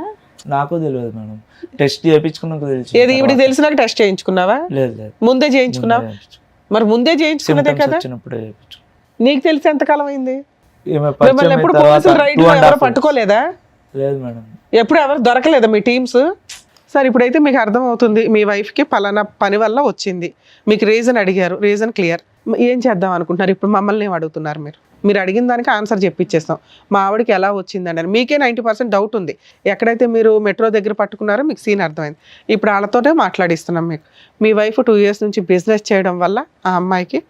నాకు తెలియదు మేడం, టెస్ట్ చేయించుకున్నాక తెలుసు. ఏది ఇవిడికి తెలిసినాక టెస్ట్ చేయించుకున్నావా? లేదు లేదు, ముందే చేయించుకున్నావా? మరి ముందే చేయించుకున్నదే Symptoms కదా. వచ్చినప్పుడే చేయించు. నీకు తెలిసి ఎంతకాలం అయింది? ఈమె మిమ్మల్ని పరిచయం ఎప్పుడు అయిన తర్వాత పోలీసులు రైడ్ 2.5 ఎవరు years. పట్టుకోలేదా? లేదు మేడం. ఎప్పుడు ఎవరు దొరకలేదా మీ టీమ్స్? సరే, ఇప్పుడైతే మీకు అర్థమవుతుంది మీ వైఫ్కి పలానా పని వల్ల వచ్చింది, మీకు రీజన్ అడిగారు, రీజన్ క్లియర్. ఏం చేద్దాం అనుకుంటున్నారు? ఇప్పుడు మమ్మల్ని ఏం అడుగుతున్నారు? మీరు అడిగిన దానికి ఆన్సర్ చెప్పిచ్చేస్తాం. మా ఆవిడకి ఎలా వచ్చిందండి అని మీకే 90% డౌట్ ఉంది. ఎక్కడైతే మీరు మెట్రో దగ్గర పట్టుకున్నారో మీకు సీన్ అర్థమైంది. ఇప్పుడు వాళ్ళతోనే మాట్లాడిస్తున్నాం. మీకు మీ వైఫ్ 2 years నుంచి బిజినెస్ చేయడం వల్ల ఆ అమ్మాయికి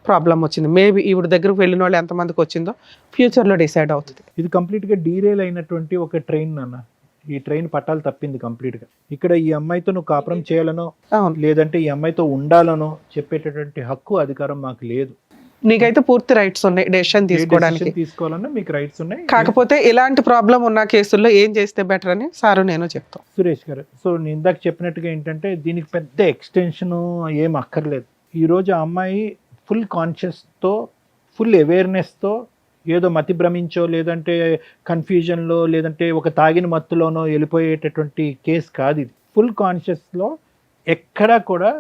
ప్రాబ్లం వచ్చింది. మేబీ ఈవిడ దగ్గరకు వెళ్ళిన వాళ్ళు ఎంతమందికి వచ్చిందో ఫ్యూచర్లో డిసైడ్ అవుతుంది. ఇది కంప్లీట్గా డీరేల్ అయినటువంటి ఒక ట్రైన్ అన్న. ఈ ట్రైన్ పట్టాలు తప్పింది కంప్లీట్గా. ఇక్కడ ఈ అమ్మాయితో నువ్వు కాపురం చేయాలనో అవును, లేదంటే ఈ అమ్మాయితో ఉండాలనో చెప్పేటటువంటి హక్కు అధికారం మాకు లేదు. నీకైతే పూర్తి రైట్స్ ఉన్నాయి డెసిషన్ ఏ తీసుకోవడానికి. decision తీసుకోవాలన్నా మీకు రైట్స్ ఉన్నాయి. కాకపోతే ఇలాంటి ప్రాబ్లం ఉన్న కేసుల్లో ఏం చేస్తే బెటర్ అని సారు నేను చెప్తాం. సురేష్ గారు, సో నేను ఇందాక చెప్పినట్టుగా ఏంటంటే దీనికి పెద్ద ఎక్స్టెన్షన్ ఏం అక్కర్లేదు. ఈరోజు ఆ అమ్మాయి ఫుల్ కాన్షియస్తో, ఫుల్ అవేర్నెస్తో, ఏదో మతి భ్రమించో లేదంటే కన్ఫ్యూజన్లో లేదంటే ఒక తాగిన మత్తులోనో వెళ్ళిపోయేటటువంటి కేసు కాదు ఇది. ఫుల్ కాన్షియస్లో ఎక్కడా కూడా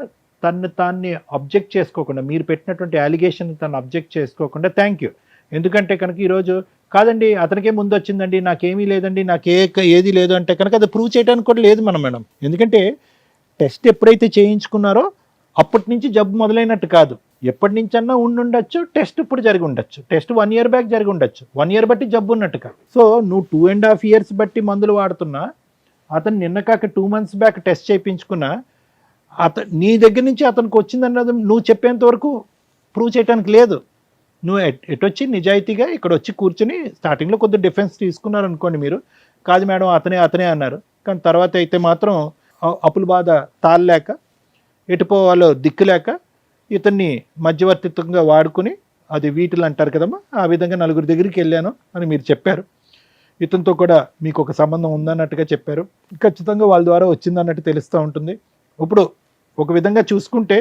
తాన్ని అబ్జెక్ట్ చేసుకోకుండా, మీరు పెట్టినటువంటి అలిగేషన్ తను అబ్జెక్ట్ చేసుకోకుండా థ్యాంక్ యూ. ఎందుకంటే కనుక ఈరోజు కాదండి అతనికే ముందు వచ్చిందండి, నాకేమీ లేదండి, ఏది లేదు అంటే కనుక అది ప్రూవ్ చేయడానికి కూడా లేదు మేడం. ఎందుకంటే టెస్ట్ ఎప్పుడైతే చేయించుకున్నారో అప్పటి నుంచి జబ్బు మొదలైనట్టు కాదు. ఎప్పటి నుంచన్నా ఉండుండొచ్చు, టెస్ట్ ఇప్పుడు జరిగి ఉండొచ్చు, టెస్ట్ 1 year బ్యాక్ జరిగి ఉండొచ్చు, 1 year బట్టి జబ్బు ఉన్నట్టు కాదు. సో నువ్వు 2.5 years బట్టి మందులు వాడుతున్నా, అతను నిన్న కాక 2 months బ్యాక్ టెస్ట్ చేయించుకున్నా, నీ దగ్గర నుంచి అతనికి వచ్చిందన్నది నువ్వు చెప్పేంత వరకు ప్రూవ్ చేయడానికి లేదు. నువ్వు ఎటొచ్చి నిజాయితీగా ఇక్కడ వచ్చి కూర్చుని స్టార్టింగ్లో కొద్దిగా డిఫెన్స్ తీసుకున్నారు అనుకోండి, మీరు కాదు మేడం అతనే అన్నారు, కానీ తర్వాత అయితే మాత్రం అప్పుల బాధ తాళలేక ఎటుపోవాలో దిక్కులేక ఇతన్ని మధ్యవర్తిత్వంగా వాడుకుని, అది వీటిలు అంటారు కదమ్మా, ఆ విధంగా 4 దగ్గరికి వెళ్ళాను అని మీరు చెప్పారు. ఇతనితో కూడా మీకు ఒక సంబంధం ఉందన్నట్టుగా చెప్పారు. ఖచ్చితంగా వాళ్ళ ద్వారా వచ్చిందన్నట్టు తెలుస్తూ ఉంటుంది. ఇప్పుడు ఒక విధంగా చూసుకుంటే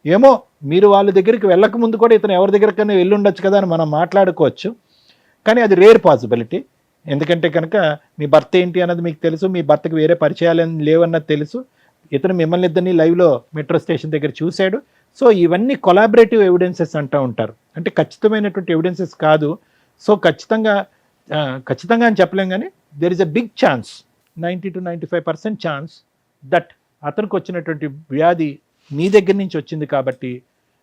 ఏమో మీరు వాళ్ళ దగ్గరికి వెళ్ళక ముందు కూడా ఇతను ఎవరి దగ్గరికైనా వెళ్ళి ఉండొచ్చు కదా అని మనం మాట్లాడుకోవచ్చు, కానీ అది రేర్ పాసిబిలిటీ. ఎందుకంటే కనుక మీ భర్త ఏంటి అన్నది మీకు తెలుసు, మీ భర్తకు వేరే పరిచయాలు లేవన్నది తెలుసు, ఇతను మిమ్మల్ని ఇద్దరిని లైవ్లో మెట్రో స్టేషన్ దగ్గర చూశాడు. సో ఇవన్నీ కొలాబరేటివ్ ఎవిడెన్సెస్ అంటూ ఉంటారు, అంటే ఖచ్చితమైనటువంటి ఎవిడెన్సెస్ కాదు. సో ఖచ్చితంగా అని చెప్పలేం, కానీ there is a big chance, 90 to 95% chance that అతనికి వచ్చినటువంటి వ్యాధి మీ దగ్గర నుంచి వచ్చింది. కాబట్టి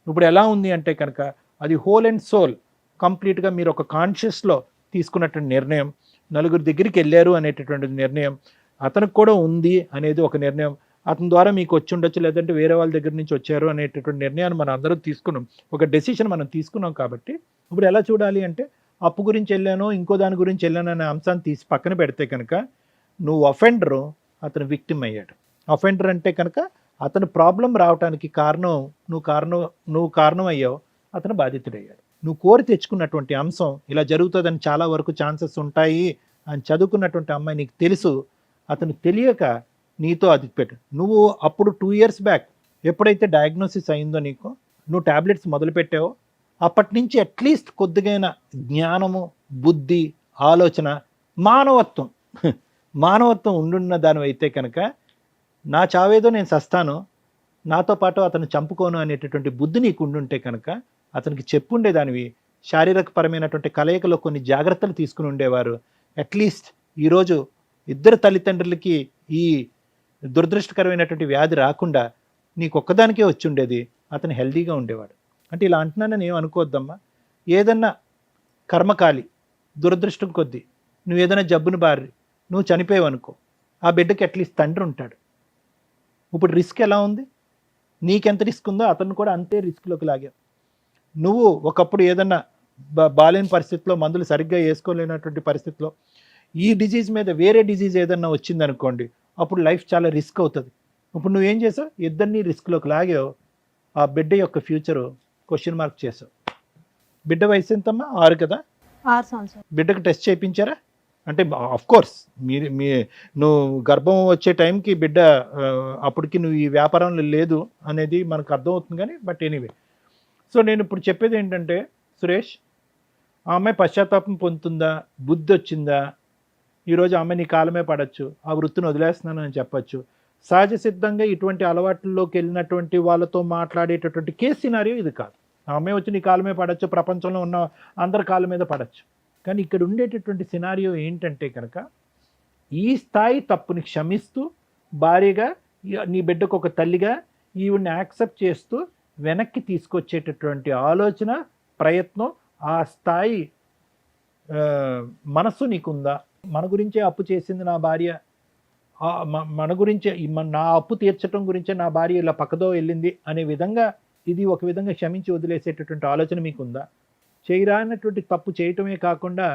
ఇప్పుడు ఎలా ఉంది అంటే కనుక అది హోల్ అండ్ సోల్ కంప్లీట్గా మీరు ఒక కాన్షియస్లో తీసుకున్నటువంటి నిర్ణయం, 4 దగ్గరికి వెళ్ళారు అనేటటువంటి నిర్ణయం, అతనికి కూడా ఉంది అనేది ఒక నిర్ణయం, అతని ద్వారా మీకు వచ్చి ఉండొచ్చు లేదంటే వేరే వాళ్ళ దగ్గర నుంచి వచ్చారు అనేటటువంటి నిర్ణయాన్ని మనం అందరం తీసుకున్నాం, ఒక డెసిషన్ మనం తీసుకున్నాం. కాబట్టి ఇప్పుడు ఎలా చూడాలి అంటే అప్పు గురించి వెళ్ళానో ఇంకో దాని గురించి వెళ్ళాను అనే అంశాన్ని తీసి పక్కన పెడితే కనుక నువ్వు అఫెండరు, అతను విక్టిమ్ అయ్యాడు. అఫెండర్ అంటే కనుక అతను ప్రాబ్లం రావడానికి నువ్వు కారణం అయ్యావు, అతను బాధితుడయ్యాడు. నువ్వు కోరి తెచ్చుకున్నటువంటి అంశం ఇలా జరుగుతుందని చాలా వరకు ఛాన్సెస్ ఉంటాయి అని చదువుకున్నటువంటి అమ్మాయి నీకు తెలుసు, అతను తెలియక నీతో అది పెట్టు. నువ్వు అప్పుడు 2 years బ్యాక్ ఎప్పుడైతే డయాగ్నోసిస్ అయిందో నీకు, నువ్వు టాబ్లెట్స్ మొదలు పెట్టావో అప్పటి నుంచి అట్లీస్ట్ కొద్దిగైనా జ్ఞానము, బుద్ధి, ఆలోచన, మానవత్వం ఉండున్న దానివైతే కనుక నా చావేదో నేను సస్తాను, నాతో పాటు అతను చంపుకోను అనేటటువంటి బుద్ధి నీకు ఉండుంటే కనుక అతనికి చెప్పుండేదానివి, శారీరకపరమైనటువంటి కలయికలో కొన్ని జాగ్రత్తలు తీసుకుని ఉండేవారు. అట్లీస్ట్ ఈరోజు ఇద్దరు తల్లిదండ్రులకి ఈ దురదృష్టకరమైనటువంటి వ్యాధి రాకుండా నీకు ఒక్కదానికే వచ్చి ఉండేది, అతను హెల్దీగా ఉండేవాడు. అంటే ఇలా అంటున్నానని ఏం అనుకోవద్దమ్మా. ఏదన్నా కర్మకాలి దురదృష్టం కొద్దీ నువ్వు ఏదైనా జబ్బును బారి నువ్వు చనిపోయావు అనుకో, ఆ బిడ్డకి అట్లీస్ట్ తండ్రి ఉంటాడు. ఇప్పుడు రిస్క్ ఎలా ఉంది, నీకెంత రిస్క్ ఉందో అతను కూడా అంతే రిస్క్లోకి లాగావు. నువ్వు ఒకప్పుడు ఏదన్నా బాలేని పరిస్థితిలో, మందులు సరిగ్గా వేసుకోలేనటువంటి పరిస్థితిలో ఈ డిజీజ్ మీద వేరే డిజీజ్ ఏదన్నా వచ్చిందనుకోండి, అప్పుడు లైఫ్ చాలా రిస్క్ అవుతుంది. ఇప్పుడు నువ్వేం చేసావు, ఇద్దరిని రిస్క్లోకి లాగావు, ఆ బిడ్డ యొక్క ఫ్యూచరు క్వశ్చన్ మార్క్ చేసావు. బిడ్డ వయసు ఎంతమ్మా? 6 కదా? 6 సంవత్సరాలు. బిడ్డకు టెస్ట్ చేయించారా? అంటే ఆఫ్ కోర్స్ నువ్వు గర్భం వచ్చే టైంకి బిడ్డ అప్పటికి నువ్వు ఈ వ్యాపారంలో లేదు అనేది మనకు అర్థమవుతుంది, కానీ బట్ ఎనీవే. సో నేను ఇప్పుడు చెప్పేది ఏంటంటే సురేష్, ఆ అమ్మాయి పశ్చాత్తాపం పొందుతుందా, బుద్ధి వచ్చిందా, ఈరోజు ఆ అమ్మాయి నీ కాలమే పడవచ్చు, ఆ వృత్తిని వదిలేస్తున్నాను అని చెప్పచ్చు. సహజ సిద్ధంగా ఇటువంటి అలవాట్లలోకి వెళ్ళినటువంటి వాళ్ళతో మాట్లాడేటటువంటి కేసు సినారియో ఇది కాదు. ఆ అమ్మాయి వచ్చి నీ కాలమే పడవచ్చు, ప్రపంచంలో ఉన్న అందరి కాళ్ళ మీద పడవచ్చు. కానీ ఇక్కడ ఉండేటటువంటి సినారియో ఏంటంటే కనుక ఈ స్థాయి తప్పుని క్షమిస్తూ భార్యగా, నీ బిడ్డకు ఒక తల్లిగా ఈవిడ్ని యాక్సెప్ట్ చేస్తూ వెనక్కి తీసుకొచ్చేటటువంటి ఆలోచన, ప్రయత్నం, ఆ స్థాయి మనస్సు నీకుందా? మన గురించే అప్పు చేసింది నా భార్య, మన గురించే నా అప్పు తీర్చడం గురించే నా భార్య ఇలా పక్కదో వెళ్ళింది అనే విధంగా ఇది ఒక విధంగా క్షమించి వదిలేసేటటువంటి ఆలోచన మీకుందా? చేయరానటువంటి తప్పు చేయటమే కాకుండా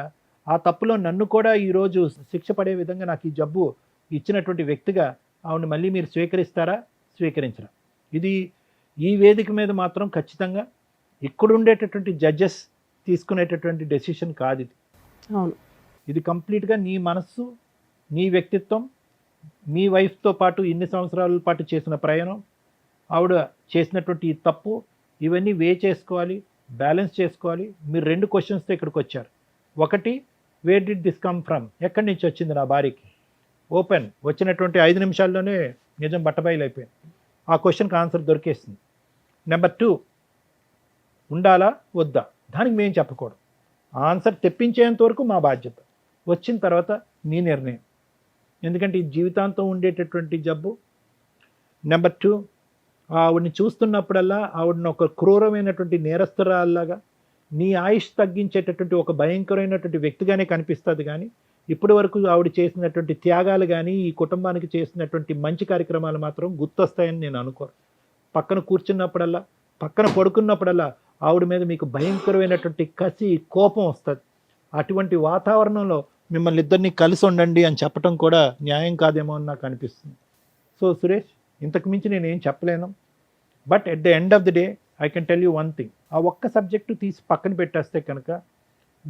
ఆ తప్పులో నన్ను కూడా ఈరోజు శిక్ష పడే విధంగా నాకు ఈ జబ్బు ఇచ్చినటువంటి వ్యక్తిగా ఆవిడని మళ్ళీ మీరు స్వీకరిస్తారా, స్వీకరించరా? ఇది ఈ వేదిక మీద మాత్రం ఖచ్చితంగా ఇక్కడ ఉండేటటువంటి జడ్జెస్ తీసుకునేటటువంటి డెసిషన్ కాదు ఇది. అవును. ఇది కంప్లీట్గా నీ మనస్సు, నీ వ్యక్తిత్వం, మీ వైఫ్తో పాటు ఇన్ని సంవత్సరాల పాటు చేసిన ప్రయాణం, ఆవిడ చేసినటువంటి ఈ తప్పు, ఇవన్నీ చేసుకోవాలి, బ్యాలెన్స్ చేసుకోవాలి. మీరు 2 క్వశ్చన్స్తో ఇక్కడికి వచ్చారు. ఒకటి, where did this come from, ఎక్కడి నుంచి వచ్చింది నా భార్యకి? ఓపెన్, వచ్చినటువంటి 5 నిమిషాల్లోనే నిజం బట్టబయలైపోయింది. ఆ క్వశ్చన్కి ఆన్సర్ దొరికేస్తుంది. నెంబర్ 2, ఉండాలా వద్దా, దానికి మేము చెప్పకూడదు. ఆన్సర్ తెప్పించేంత వరకు మా బాధ్యత, వచ్చిన తర్వాత మీ నిర్ణయం. ఎందుకంటే ఇది జీవితాంతం ఉండేటటువంటి జబ్బు. నెంబర్ 2, ఆవిడని చూస్తున్నప్పుడల్లా ఆవిడని ఒక క్రూరమైనటువంటి నేరస్తురాల్లాగా, నీ ఆయుష్ తగ్గించేటటువంటి ఒక భయంకరమైనటువంటి వ్యక్తిగానే కనిపిస్తుంది. కానీ ఇప్పటి వరకు ఆవిడ చేసినటువంటి త్యాగాలు కానీ, ఈ కుటుంబానికి చేసినటువంటి మంచి కార్యక్రమాలు మాత్రం గుర్తొస్తాయని నేను అనుకోను. పక్కన కూర్చున్నప్పుడల్లా, పక్కన పడుకున్నప్పుడల్లా ఆవిడ మీద మీకు భయంకరమైనటువంటి కసి, కోపం వస్తుంది. అటువంటి వాతావరణంలో మిమ్మల్ని ఇద్దరిని కలిసి ఉండండి అని చెప్పడం కూడా న్యాయం కాదేమో అని నాకు అనిపిస్తుంది. సో సురేష్, ఇంతకు మించి నేను ఏం చెప్పలేను. But at the end of the day I can tell you one thing. ఆ ఒక్క సబ్జెక్టు తీసి పక్కన పెట్టేస్తే కనుక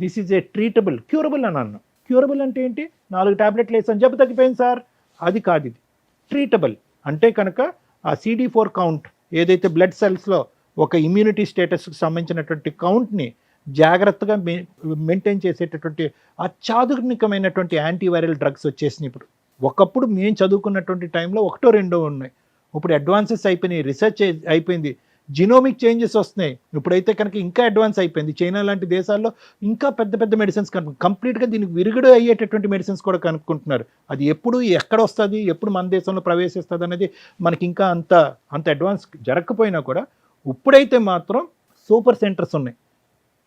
this is a treatable, curable అని అన్నాను. క్యూరబుల్ అంటే ఏంటి? 4 టాబ్లెట్లు వేసాను జబ్బు తగ్గిపోయింది సార్, అది కాదు. ఇది ట్రీటబుల్ అంటే కనుక ఆ CD4 కౌంట్ ఏదైతే బ్లడ్ సెల్స్లో ఒక ఇమ్యూనిటీ స్టేటస్కి సంబంధించినటువంటి కౌంట్ని జాగ్రత్తగా మెయింటైన్ చేసేటటువంటి అత్యాధునికమైనటువంటి యాంటీవైరల్ డ్రగ్స్ వచ్చేసినాయి ఇప్పుడు. ఒకప్పుడు మేము చదువుకున్నటువంటి టైంలో 1-2 ఉన్నాయి. ఇప్పుడు అడ్వాన్సెస్ అయిపోయినాయి, రీసెర్చ్ అయిపోయింది, జినోమిక్ చేంజెస్ వస్తున్నాయి. ఇప్పుడైతే కనుక ఇంకా అడ్వాన్స్ అయిపోయింది. చైనా లాంటి దేశాల్లో ఇంకా పెద్ద పెద్ద మెడిసిన్స్ కంప్లీట్గా దీనికి విరుగుడు అయ్యేటటువంటి మెడిసిన్స్ కూడా కనుక్కుంటున్నారు. అది ఎప్పుడు ఎక్కడ వస్తుంది, ఎప్పుడు మన దేశంలో ప్రవేశిస్తుంది అనేది మనకి ఇంకా అంత అడ్వాన్స్ జరగకపోయినా కూడా ఇప్పుడైతే మాత్రం సూపర్ సెంటర్స్ ఉన్నాయి.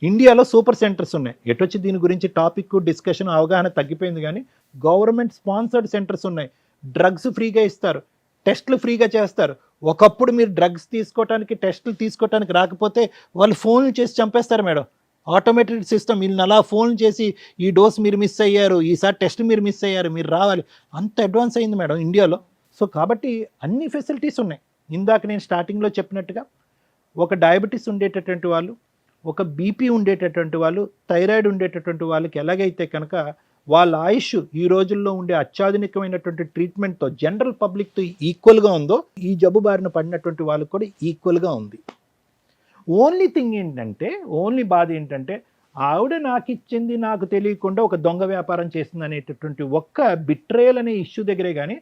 ఇండియాలో సూపర్ సెంటర్స్ ఉన్నాయి. ఎటొచ్చి దీని గురించి టాపిక్ డిస్కషన్ అవగాహన తగ్గిపోయింది. కానీ గవర్నమెంట్ స్పాన్సర్డ్ సెంటర్స్ ఉన్నాయి. డ్రగ్స్ ఫ్రీగా ఇస్తారు, టెస్టులు ఫ్రీగా చేస్తారు. ఒకప్పుడు మీరు డ్రగ్స్ తీసుకోవడానికి, టెస్టులు తీసుకోవడానికి రాకపోతే వాళ్ళు ఫోన్లు చేసి చంపేస్తారు మేడం. ఆటోమేటెడ్ సిస్టమ్, వీళ్ళని అలా ఫోన్ చేసి ఈ డోస్ మీరు మిస్ అయ్యారు, ఈసారి టెస్ట్ మీరు మిస్ అయ్యారు, మీరు రావాలి, అంత అడ్వాన్స్ అయింది మేడం ఇండియాలో. సో కాబట్టి అన్ని ఫెసిలిటీస్ ఉన్నాయి. ఇందాక నేను స్టార్టింగ్లో చెప్పినట్టుగా ఒక డయాబెటీస్ ఉండేటటువంటి వాళ్ళు, ఒక బీపీ ఉండేటటువంటి వాళ్ళు, థైరాయిడ్ ఉండేటటువంటి వాళ్ళకి ఎలాగైతే కనుక వాళ్ళ ఆయుష్ ఈ రోజుల్లో ఉండే అత్యాధునికమైనటువంటి ట్రీట్మెంట్తో జనరల్ పబ్లిక్తో ఈక్వల్గా ఉందో, ఈ జబ్బు బారిన పడినటువంటి వాళ్ళకి కూడా ఈక్వల్గా ఉంది. ఓన్లీ థింగ్ ఏంటంటే, ఓన్లీ బాధ ఏంటంటే, ఆవిడ నాకు ఇచ్చింది నాకు తెలియకుండా ఒక దొంగ వ్యాపారం చేసింది అనేటటువంటి ఒక్క బిట్రేయల్ అనే ఇష్యూ దగ్గరే. కానీ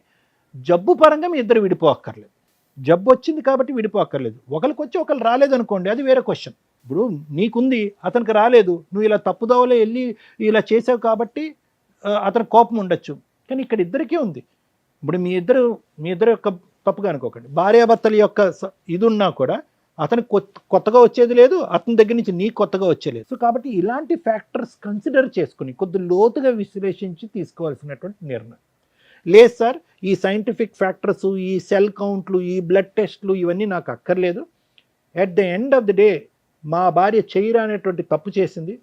జబ్బు పరంగా మీ ఇద్దరు విడిపోక్కర్లేదు. జబ్బు వచ్చింది కాబట్టి విడిపోక్కర్లేదు. ఒకరికి వచ్చి ఒకరు రాలేదనుకోండి, అది వేరే క్వశ్చన్. ఇప్పుడు నీకుంది, అతనికి రాలేదు, నువ్వు ఇలా తప్పుదోవలో వెళ్ళి ఇలా చేసావు కాబట్టి అతని కోపం ఉండొచ్చు. కానీ ఇక్కడ ఇద్దరికీ ఉంది. ఇప్పుడు మీ ఇద్దరు యొక్క తప్పుగా అనుకోకండి. భార్యాభర్తల యొక్క ఇది ఉన్నా కూడా అతనికి కొత్తగా వచ్చేది లేదు, అతని దగ్గర నుంచి నీకు కొత్తగా వచ్చేలేదు. సో కాబట్టి ఇలాంటి ఫ్యాక్టర్స్ కన్సిడర్ చేసుకుని కొద్ది లోతుగా విశ్లేషించి తీసుకోవాల్సినటువంటి నిర్ణయం. లేదు సార్, ఈ సైంటిఫిక్ ఫ్యాక్టర్స్, ఈ సెల్ కౌంట్లు, ఈ బ్లడ్ టెస్ట్లు ఇవన్నీ నాకు అక్కర్లేదు. At the end of the day మా భార్య చేయరా అనేటువంటి తప్పు చేసింది.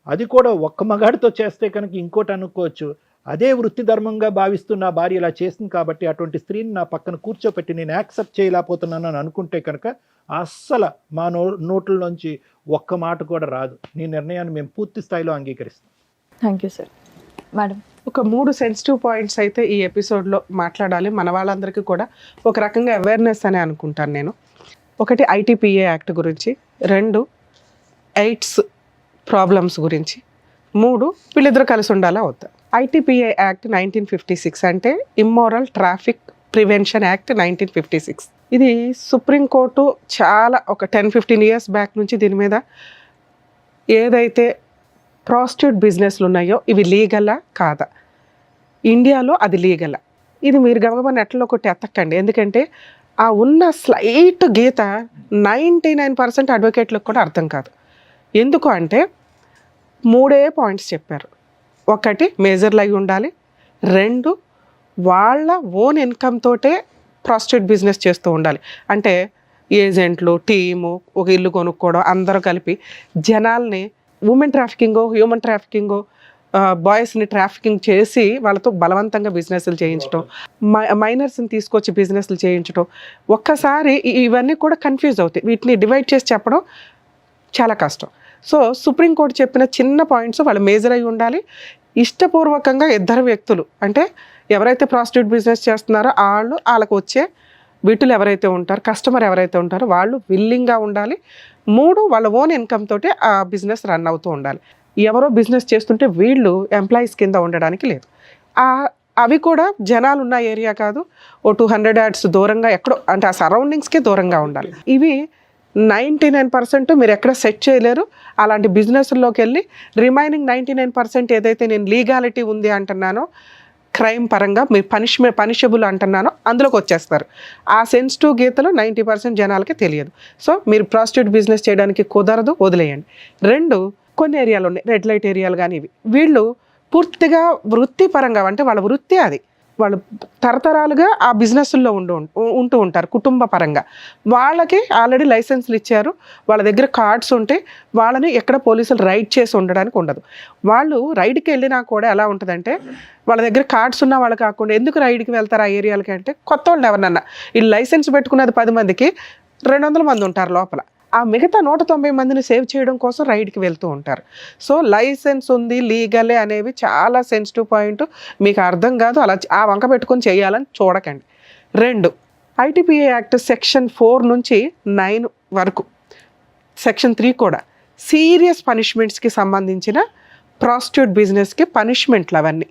అది కూడా ఒక్క మగాడితో చేస్తే కనుక ఇంకోటి అనుకోవచ్చు. అదే వృత్తి ధర్మంగా భావిస్తూ నా భార్య ఇలా చేసింది కాబట్టి అటువంటి స్త్రీని నా పక్కన కూర్చోపెట్టి నేను యాక్సెప్ట్ చేయలేకపోతున్నాను అని అనుకుంటే కనుక అస్సలు మా నోట్లలోంచి ఒక్క మాట కూడా రాదు. నీ నిర్ణయాన్ని మేము పూర్తి స్థాయిలో అంగీకరిస్తాం. Thank you sir. మేడం, ఒక 3 సెన్సిటివ్ పాయింట్స్ అయితే ఈ ఎపిసోడ్లో మాట్లాడాలి. మన వాళ్ళందరికీ కూడా ఒక రకంగా అవేర్నెస్ అని అనుకుంటాను నేను. ఒకటి, ITPA యాక్ట్ గురించి. 2, ఎయిడ్స్ ప్రాబ్లమ్స్ గురించి. 3, వీళ్ళిద్దరు కలిసి ఉండాలా వద్దా. ITPA యాక్ట్ 1956 అంటే ఇమ్మోరల్ ట్రాఫిక్ ప్రివెన్షన్ యాక్ట్ 1956. ఇది సుప్రీంకోర్టు చాలా ఒక 10-15 ఇయర్స్ బ్యాక్ నుంచి దీని మీద ఏదైతే ప్రాస్టిట్యూట్ బిజినెస్లు ఉన్నాయో ఇవి లీగలా కాదా, ఇండియాలో అది లీగలా, ఇది మీరు గమగమ నెట్లో కొట్టి ఎత్తకండి. ఎందుకంటే ఆ ఉన్న స్లైట్ గీత 99% అడ్వకేట్లకు కూడా అర్థం కాదు. ఎందుకు అంటే 3 పాయింట్స్ చెప్పారు. 1, మేజర్లు అయి ఉండాలి. 2, వాళ్ళ ఓన్ ఇన్కమ్ తోటే ప్రాస్టిట్యూట్ బిజినెస్ చేస్తూ ఉండాలి. అంటే ఏజెంట్లు, టీము, ఒక ఇల్లు కొనుక్కోవడం, అందరూ కలిపి జనాల్ని ఉమెన్ ట్రాఫికింగో, హ్యూమన్ ట్రాఫికింగో, బాయ్స్ని ట్రాఫికింగ్ చేసి వాళ్ళతో బలవంతంగా బిజినెస్లు చేయించడం, మైనర్స్ని తీసుకొచ్చి బిజినెస్లు చేయించడం, ఒక్కసారి ఇవన్నీ కూడా కన్ఫ్యూజ్ అవుతాయి. వీటిని డివైడ్ చేసి చెప్పడం చాలా కష్టం. సో సుప్రీంకోర్టు చెప్పిన చిన్న పాయింట్స్ వాళ్ళు మేజర్ అయి ఉండాలి. ఇష్టపూర్వకంగా ఇద్దరు వ్యక్తులు, అంటే ఎవరైతే ప్రాస్టిట్యూట్ బిజినెస్ చేస్తున్నారో వాళ్ళకు వచ్చే వీటిలో ఎవరైతే ఉంటారో, కస్టమర్ ఎవరైతే ఉంటారో వాళ్ళు విల్లింగ్గా ఉండాలి. 3, వాళ్ళ ఓన్ ఇన్కమ్ తోటి ఆ బిజినెస్ రన్ అవుతూ ఉండాలి. ఎవరో బిజినెస్ చేస్తుంటే వీళ్ళు ఎంప్లాయీస్ కింద ఉండడానికి లేదు. అవి కూడా జనాలు ఉన్న ఏరియా కాదు, ఓ 200 yards దూరంగా ఎక్కడో, అంటే ఆ సరౌండింగ్స్కే దూరంగా ఉండాలి. ఇవి 99% మీరు ఎక్కడ సెట్ చేయలేరు. అలాంటి బిజినెస్లోకి వెళ్ళి రిమైనింగ్ 99% ఏదైతే నేను లీగాలిటీ ఉంది అంటున్నానో, క్రైమ్ పరంగా మీరు పనిషబుల్ అంటున్నానో అందులోకి వచ్చేస్తారు. ఆ సెన్సిటివ్ గీతలు 90% జనాలకి తెలియదు. సో మీరు ప్రాస్టిట్యూట్ బిజినెస్ చేయడానికి కుదరదు, వదిలేయండి. 2, కొన్ని ఏరియాలు ఉన్నాయి, రెడ్ లైట్ ఏరియాలు కానీ, వీళ్ళు పూర్తిగా వృత్తిపరంగా, అంటే వాళ్ళ వృత్తి అది, వాళ్ళు తరతరాలుగా ఆ బిజినెస్ల్లో ఉంటూ ఉంటారు కుటుంబ పరంగా. వాళ్ళకి ఆల్రెడీ లైసెన్స్లు ఇచ్చారు, వాళ్ళ దగ్గర కార్డ్స్ ఉంటే వాళ్ళని ఎక్కడ పోలీసులు రైడ్ చేసి ఉండడానికి ఉండదు. వాళ్ళు రైడ్కి వెళ్ళినా కూడా ఎలా ఉంటుందంటే, వాళ్ళ దగ్గర కార్డ్స్ ఉన్న వాళ్ళు కాకుండా ఎందుకు రైడ్కి వెళ్తారు ఆ ఏరియాలకి అంటే, కొత్త వాళ్ళని ఎవరన్నా, ఈ లైసెన్స్ పెట్టుకున్నది 10 మందికి 200 మంది ఉంటారు లోపల, ఆ మిగతా 190 మందిని సేవ్ చేయడం కోసం రైడ్కి వెళ్తూ ఉంటారు. సో లైసెన్స్ ఉంది, లీగలే అనేవి చాలా సెన్సిటివ్ పాయింట్. మీకు అర్థం కాదు, అలా ఆ వంక పెట్టుకొని చేయాలని చూడకండి. 2, ఐటీపీఏ యాక్ట్ సెక్షన్ 4 నుంచి 9 వరకు, సెక్షన్ 3 కూడా సీరియస్ పనిష్మెంట్స్కి సంబంధించిన ప్రాస్టిట్యూట్ బిజినెస్కి పనిష్మెంట్లు అవన్నీ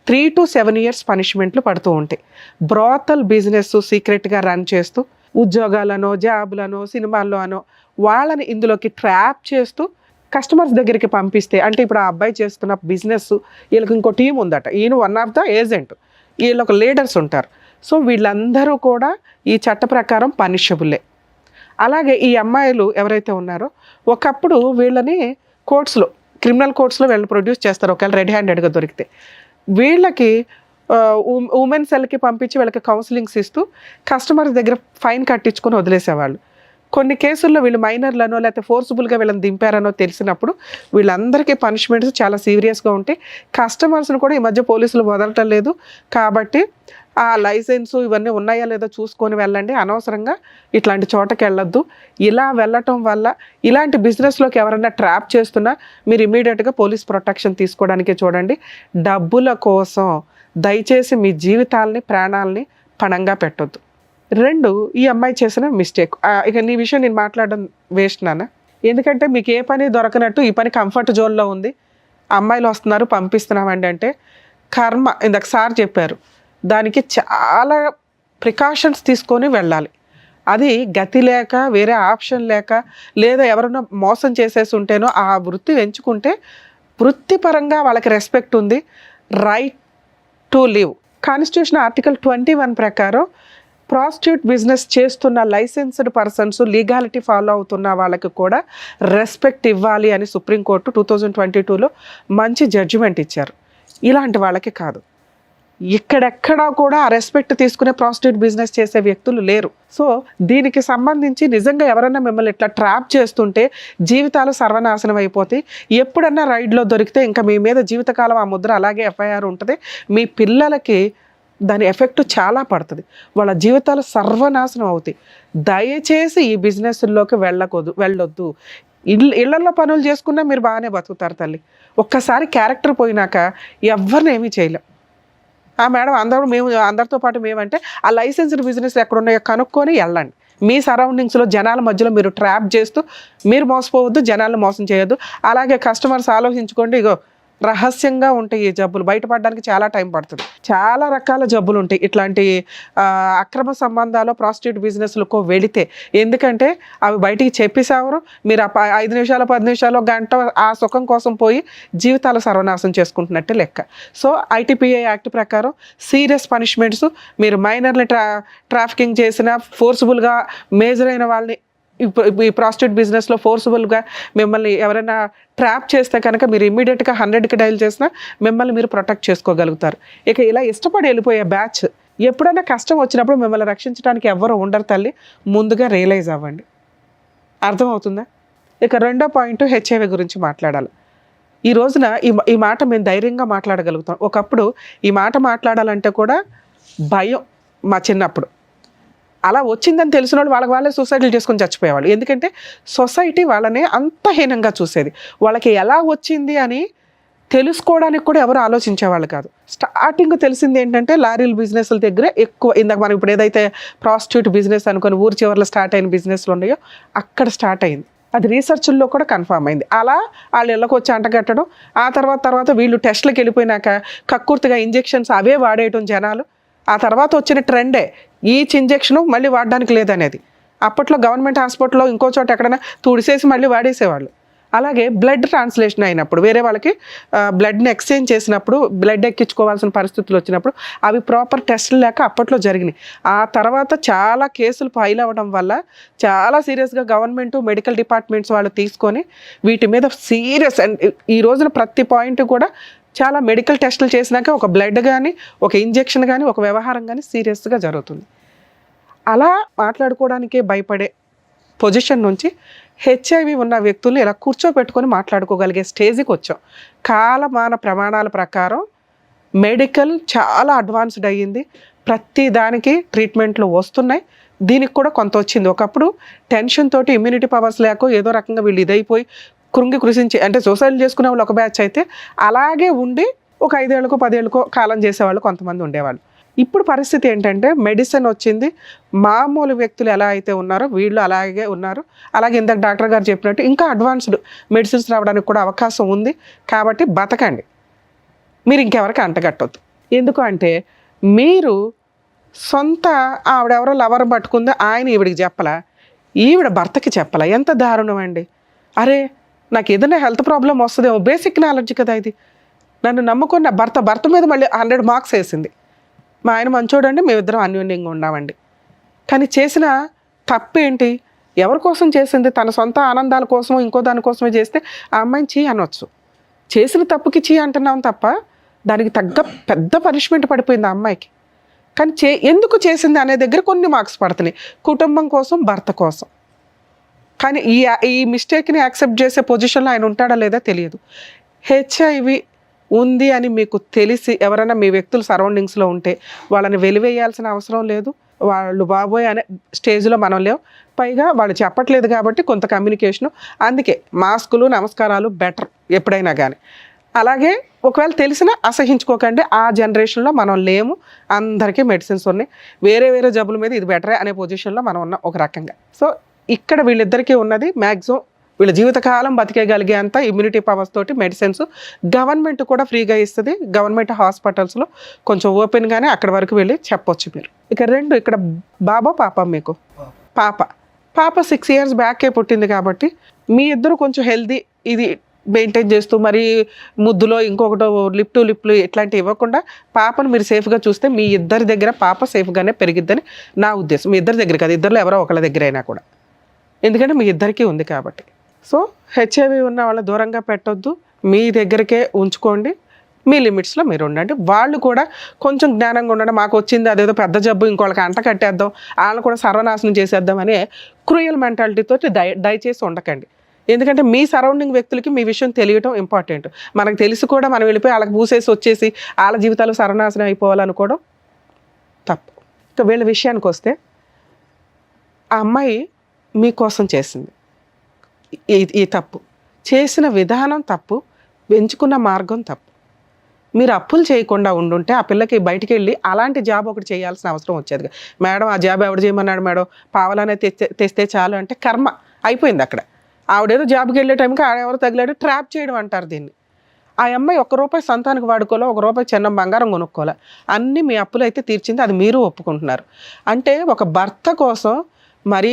3 to 7 years పనిష్మెంట్లు పడుతూ ఉంటాయి. బ్రాతల్ బిజినెస్ సీక్రెట్గా రన్ చేస్తూ ఉద్యోగాలనో, జాబులనో, సినిమాల్లో అనో వాళ్ళని ఇందులోకి ట్రాప్ చేస్తూ కస్టమర్స్ దగ్గరికి పంపిస్తే, అంటే ఇప్పుడు ఆ అబ్బాయి చేస్తున్న బిజినెస్, వీళ్ళకి ఇంకో టీం ఉందట, ఈయన వన్ ఆఫ్ ద ఏజెంట్, వీళ్ళొక లీడర్స్ ఉంటారు. సో వీళ్ళందరూ కూడా ఈ చట్ట ప్రకారం పనిషబుల్లే. అలాగే ఈ అమ్మాయిలు ఎవరైతే ఉన్నారో, ఒకప్పుడు వీళ్ళని కోర్ట్స్లో, క్రిమినల్ కోర్ట్స్లో వీళ్ళని ప్రొడ్యూస్ చేస్తారు ఒకవేళ రెడ్ హ్యాండెడ్గా దొరికితే. వీళ్ళకి ఉమెన్ సెల్కి పంపించి వీళ్ళకి కౌన్సిలింగ్స్ ఇస్తూ కస్టమర్స్ దగ్గర ఫైన్ కట్టించుకొని వదిలేసేవాళ్ళు. కొన్ని కేసుల్లో వీళ్ళు మైనర్లనో లేకపోతే ఫోర్సిబుల్గా వీళ్ళని దింపారనో తెలిసినప్పుడు వీళ్ళందరికీ పనిష్మెంట్స్ చాలా సీరియస్గా ఉంటాయి. కస్టమర్స్ని కూడా ఈ మధ్య పోలీసులు వదలటం లేదు. కాబట్టి ఆ లైసెన్సు ఇవన్నీ ఉన్నాయా లేదో చూసుకొని వెళ్ళండి. అనవసరంగా ఇట్లాంటి చోటకి వెళ్ళొద్దు. ఇలా వెళ్ళటం వల్ల ఇలాంటి బిజినెస్లోకి ఎవరైనా ట్రాప్ చేస్తున్నా మీరు ఇమీడియట్గా పోలీస్ ప్రొటెక్షన్ తీసుకోవడానికే చూడండి. డబ్బుల కోసం దయచేసి మీ జీవితాలని, ప్రాణాలని పణంగా పెట్టొద్దు. 2, ఈ అమ్మాయి చేసిన మిస్టేక్. ఇక నీ విషయం నేను మాట్లాడడం వేస్ట్ నాన్న, ఎందుకంటే మీకు ఏ పని దొరకనట్టు ఈ పని కంఫర్ట్ జోన్లో ఉంది, అమ్మాయిలు వస్తున్నారు పంపిస్తున్నామండి అంటే కర్మ. ఇందాక సార్ చెప్పారు, దానికి చాలా ప్రికాషన్స్ తీసుకొని వెళ్ళాలి. అది గతి లేక, వేరే ఆప్షన్ లేక, లేదా ఎవరైనా మోసం చేసేసి ఉంటేనో ఆ వృత్తి ఎంచుకుంటే వృత్తిపరంగా వాళ్ళకి రెస్పెక్ట్ ఉంది. Right to live. Constitution article 21 ప్రకారం ప్రాస్టిట్యూట్ బిజినెస్ చేస్తున్న లైసెన్స్డ్ పర్సన్స్, లీగాలిటీ ఫాలో అవుతున్న వాళ్ళకి కూడా రెస్పెక్ట్ ఇవ్వాలి అని సుప్రీంకోర్టు 2022లో మంచి జడ్జిమెంట్ ఇచ్చారు. ఇలాంటి వాళ్ళకి కాదు, ఇక్కడెక్కడా కూడా ఆ రెస్పెక్ట్ తీసుకునే ప్రాస్టిట్యూట్ బిజినెస్ చేసే వ్యక్తులు లేరు. సో దీనికి సంబంధించి నిజంగా ఎవరైనా మిమ్మల్ని ఇట్లా ట్రాప్ చేస్తుంటే జీవితాలు సర్వనాశనం అయిపోతాయి. ఎప్పుడన్నా రైడ్లో దొరికితే ఇంకా మీ మీద జీవితకాలం ఆ ముద్ర అలాగే ఎఫ్ఐఆర్ ఉంటుంది. మీ పిల్లలకి దాని ఎఫెక్ట్ చాలా పడుతుంది, వాళ్ళ జీవితాలు సర్వనాశనం అవుతాయి. దయచేసి ఈ బిజినెస్లోకి వెళ్ళొద్దు. ఇళ్లలో పనులు చేసుకున్నా మీరు బాగానే బతుకుతారు తల్లి. ఒక్కసారి క్యారెక్టర్ పోయినాక ఎవరిని ఏమీ చేయలేం. మేడం అందరితో పాటు మేమంటే ఆ లైసెన్స్డ్ బిజినెస్ ఎక్కడున్నాయో కనుక్కొని వెళ్ళండి. మీ సరౌండింగ్స్లో జనాల మధ్యలో మీరు ట్రాప్ చేస్తూ మీరు మోసపోవద్దు, జనాలను మోసం చేయొద్దు. అలాగే కస్టమర్స్ ఆలోచించుకోండి, ఇగో రహస్యంగా ఉంటాయి ఈ జబ్బులు, బయటపడడానికి చాలా టైం పడుతుంది. చాలా రకాల జబ్బులు ఉంటాయి ఇట్లాంటి అక్రమ సంబంధాలు ప్రాస్టిట్యూట్ బిజినెస్లకు వెళితే. ఎందుకంటే అవి బయటికి చెప్పేసేవారు, మీరు 5 నిమిషాలు 10 నిమిషాలు గంట ఆ సుఖం కోసం పోయి జీవితాలు సర్వనాశనం చేసుకుంటున్నట్టే లెక్క. సో ఐటీపీఏ యాక్ట్ ప్రకారం సీరియస్ పనిష్మెంట్స్, మీరు మైనర్ని ట్రాఫికింగ్ చేసిన, ఫోర్స్ఫుల్గా మేజర్ అయిన వాళ్ళని ఈ ప్రాస్టిట్యూట్ బిజినెస్లో ఫోర్స్ఫుల్గా మిమ్మల్ని ఎవరైనా ట్రాప్ చేస్తే కనుక మీరు ఇమ్మీడియట్గా 100కి డైల్ చేసినా మిమ్మల్ని మీరు ప్రొటెక్ట్ చేసుకోగలుగుతారు. ఇక ఇలా ఇష్టపడి వెళ్ళిపోయే బ్యాచ్, ఎప్పుడైనా కష్టం వచ్చినప్పుడు మిమ్మల్ని రక్షించడానికి ఎవ్వరూ ఉండరు తల్లి. ముందుగా రియలైజ్ అవ్వండి. అర్థమవుతుందా? ఇక 2వ పాయింట్ హెచ్ఐవి గురించి మాట్లాడాలి. ఈ రోజున ఈ మాట మేము ధైర్యంగా మాట్లాడగలుగుతాం. ఒకప్పుడు ఈ మాట మాట్లాడాలంటే కూడా భయం. మా చిన్నప్పుడు అలా వచ్చిందని తెలిసిన వాళ్ళు వాళ్ళే సూసైడ్లు చేసుకొని చచ్చిపోయేవాళ్ళు. ఎందుకంటే సొసైటీ వాళ్ళని అంత హీనంగా చూసేది. వాళ్ళకి ఎలా వచ్చింది అని తెలుసుకోవడానికి కూడా ఎవరు ఆలోచించేవాళ్ళు కాదు. స్టార్టింగ్ తెలిసింది ఏంటంటే లారీల బిజినెస్ల దగ్గర ఎక్కువ. ఇందాక మనం ఇప్పుడు ఏదైతే ప్రాస్టిట్యూట్ బిజినెస్ అనుకుని ఊరి చివరిలో స్టార్ట్ అయిన బిజినెస్లు ఉన్నాయో అక్కడ స్టార్ట్ అయింది. అది రీసెర్చ్ల్లో కూడా కన్ఫర్మ్ అయింది. అలా వాళ్ళు ఇళ్ళకి వచ్చి అంటగట్టడం, ఆ తర్వాత వీళ్ళు టెస్ట్లకు వెళ్ళిపోయినాక కక్కుర్తిగా ఇంజెక్షన్స్ అవే వాడేయటం జనాలు. ఆ తర్వాత వచ్చిన ట్రెండే ఈచ్ ఇంజెక్షను మళ్ళీ వాడడానికి లేదనేది. అప్పట్లో గవర్నమెంట్ హాస్పిటల్లో ఇంకో చోట ఎక్కడైనా తుడిసేసి మళ్ళీ వాడేసేవాళ్ళు. అలాగే బ్లడ్ ట్రాన్స్లేషన్ అయినప్పుడు వేరే వాళ్ళకి బ్లడ్ని ఎక్స్చేంజ్ చేసినప్పుడు బ్లడ్ ఎక్కించుకోవాల్సిన పరిస్థితులు వచ్చినప్పుడు అవి ప్రాపర్ టెస్టులు లేక అప్పట్లో జరిగినాయి. ఆ తర్వాత చాలా కేసులు ఫైల్ అవ్వడం వల్ల చాలా సీరియస్గా గవర్నమెంట్ మెడికల్ డిపార్ట్మెంట్స్ వాళ్ళు తీసుకొని వీటి మీద సీరియస్. అండ్ ఈ రోజున ప్రతి పాయింట్ కూడా చాలా మెడికల్ టెస్టులు చేసినాక ఒక బ్లడ్ కానీ ఒక ఇంజెక్షన్ కానీ ఒక వ్యవహారం కానీ సీరియస్గా జరుగుతుంది. అలా మాట్లాడుకోవడానికే భయపడే పొజిషన్ నుంచి హెచ్ఐవి ఉన్న వ్యక్తులు ఇలా కూర్చోబెట్టుకొని మాట్లాడుకోగలిగే స్టేజ్కి వచ్చాం. కాలమాన ప్రమాణాల ప్రకారం మెడికల్ చాలా అడ్వాన్స్డ్ అయ్యింది. ప్రతి దానికి ట్రీట్మెంట్లు వస్తున్నాయి. దీనికి కూడా కొంత వచ్చింది. ఒకప్పుడు టెన్షన్ తోటి ఇమ్యూనిటీ పవర్స్ లేకో ఏదో రకంగా వీళ్ళు ఇదైపోయి కృషించి అంటే సూసైడ్ చేసుకునే వాళ్ళు ఒక బ్యాచ్ అయితే అలాగే ఉండి ఒక 5 ఏళ్ళకో 10 ఏళ్ళకో కాలం చేసేవాళ్ళు కొంతమంది ఉండేవాళ్ళు. ఇప్పుడు పరిస్థితి ఏంటంటే మెడిసిన్ వచ్చింది. మామూలు వ్యక్తులు ఎలా అయితే ఉన్నారో వీళ్ళు అలాగే ఉన్నారు. అలాగే ఇందాక డాక్టర్ గారు చెప్పినట్టు ఇంకా అడ్వాన్స్డ్ మెడిసిన్స్ రావడానికి కూడా అవకాశం ఉంది. కాబట్టి బతకండి, మీరు ఇంకెవరికి అంటగట్టొద్దు. ఎందుకు అంటే మీరు సొంత ఆవిడెవరో లవర్ పట్టుకుందో ఆయన ఈవిడికి చెప్పలా, ఈవిడ భర్తకి చెప్పలా. ఎంత దారుణం అండి. అరే నాకు ఏదైనా హెల్త్ ప్రాబ్లం వస్తుందేమో, బేసిక్ నాలెడ్జ్ కదా ఇది. నన్ను నమ్ముకున్న భర్త మీద మళ్ళీ 100 మార్క్స్ వేసింది. మా ఆయన మంచోడండి, మేమిద్దరం అన్యోన్యంగా ఉన్నామండి. కానీ చేసిన తప్పేంటి? ఎవరి కోసం చేసింది? తన సొంత ఆనందాల కోసం ఇంకో దానికోసమే చేస్తే ఆ అమ్మాయిని చీ అనొచ్చు. చేసిన తప్పుకి చీ అంటున్నాం తప్ప దానికి తగ్గ పెద్ద పనిష్మెంట్ పడిపోయింది ఆ అమ్మాయికి. కానీ ఎందుకు చేసింది అనే దగ్గర కొన్ని మార్క్స్ పడుతున్నాయి, కుటుంబం కోసం, భర్త కోసం. కానీ ఈ మిస్టేక్ని యాక్సెప్ట్ చేసే పొజిషన్లో ఆయన ఉంటాడా లేదా తెలియదు. హెచ్ఐవి ఉంది అని మీకు తెలిసి ఎవరైనా మీ వ్యక్తులు సరౌండింగ్స్లో ఉంటే వాళ్ళని వెలివేయాల్సిన అవసరం లేదు. వాళ్ళు బాబోయ్ అనే స్టేజ్లో మనం లేవు. పైగా వాళ్ళు చెప్పట్లేదు కాబట్టి కొంత కమ్యూనికేషను. అందుకే మాస్కులు, నమస్కారాలు బెటర్ ఎప్పుడైనా కానీ. అలాగే ఒకవేళ తెలిసినా అసహించుకోకండి. ఆ జనరేషన్లో మనం లేము. అందరికీ మెడిసిన్స్ ఉన్నాయి. వేరే జబ్బుల మీద ఇది బెటరే అనే పొజిషన్లో మనం ఉన్నాం ఒక రకంగా. సో ఇక్కడ వీళ్ళిద్దరికీ ఉన్నది మ్యాక్సిమం వీళ్ళ జీవితకాలం బతికేయగలిగే అంత ఇమ్యూనిటీ పవర్స్ తోటి మెడిసిన్స్ గవర్నమెంట్ కూడా ఫ్రీగా ఇస్తుంది. గవర్నమెంట్ హాస్పిటల్స్లో కొంచెం ఓపెన్గానే అక్కడి వరకు వెళ్ళి చెప్పొచ్చు మీరు. ఇక్కడ బాబా పాప మీకు పాప 6 years బ్యాకే పుట్టింది కాబట్టి మీ ఇద్దరు కొంచెం హెల్దీ ఇది మెయింటైన్ చేస్తూ మరి ముద్దులో ఇంకొకటో లిప్లు ఇట్లాంటివి ఇవ్వకుండా పాపను మీరు సేఫ్గా చూస్తే మీ ఇద్దరి దగ్గర పాప సేఫ్గానే పెరిగిద్దని నా ఉద్దేశం. మీ ఇద్దరి దగ్గర కాదు, ఇద్దరులో ఎవరో ఒకళ్ళ దగ్గర అయినా కూడా. ఎందుకంటే మీ ఇద్దరికీ ఉంది కాబట్టి. సో హెచ్ఐవి ఉన్న వాళ్ళ దూరంగా పెట్టొద్దు, మీ దగ్గరికే ఉంచుకోండి. మీ లిమిట్స్లో మీరు ఉండండి. వాళ్ళు కూడా కొంచెం జ్ఞానంగా ఉండండి. మాకు వచ్చింది అదేదో పెద్ద జబ్బు ఇంకోళ్ళకి అంట కట్టేద్దాం, వాళ్ళని కూడా సర్వనాశనం చేసేద్దాం అనే క్రూయల్ మెంటాలిటీతో దయచేసి ఉండకండి. ఎందుకంటే మీ సరౌండింగ్ వ్యక్తులకి మీ విషయం తెలియటం ఇంపార్టెంట్. మనకు తెలిసి కూడా మనం వెళ్ళిపోయి వాళ్ళకి పూసేసి వచ్చేసి వాళ్ళ జీవితాలు సర్వనాశనం అయిపోవాలనుకోవడం తప్పు. ఇంకా వీళ్ళ విషయానికి వస్తే ఆ అమ్మాయి మీకోసం చేసింది ఈ తప్పు. చేసిన విధానం తప్పు, ఎంచుకున్న మార్గం తప్పు. మీరు అప్పులు చేయకుండా ఉండుంటే ఆ పిల్లకి బయటికి వెళ్ళి అలాంటి జాబ్ ఒకటి చేయాల్సిన అవసరం వచ్చేది. మేడం ఆ జాబ్ ఎవడు చేయమన్నాడు మేడం, పావలానే తెస్తే చాలు అంటే కర్మ అయిపోయింది అక్కడ. ఆవిడేదో జాబ్కి వెళ్ళే టైంకి ఆడెవరు తగిలాడు, ట్రాప్ చేయడం అంటారు దీన్ని. ఆ అమ్మాయి ₹1 సంతానికి వాడుకోలే, ₹1 చిన్న బంగారం కొనుక్కోలే, అన్నీ మీ అప్పులు అయితే తీర్చింది. అది మీరు ఒప్పుకుంటున్నారు. అంటే ఒక భర్త కోసం మరీ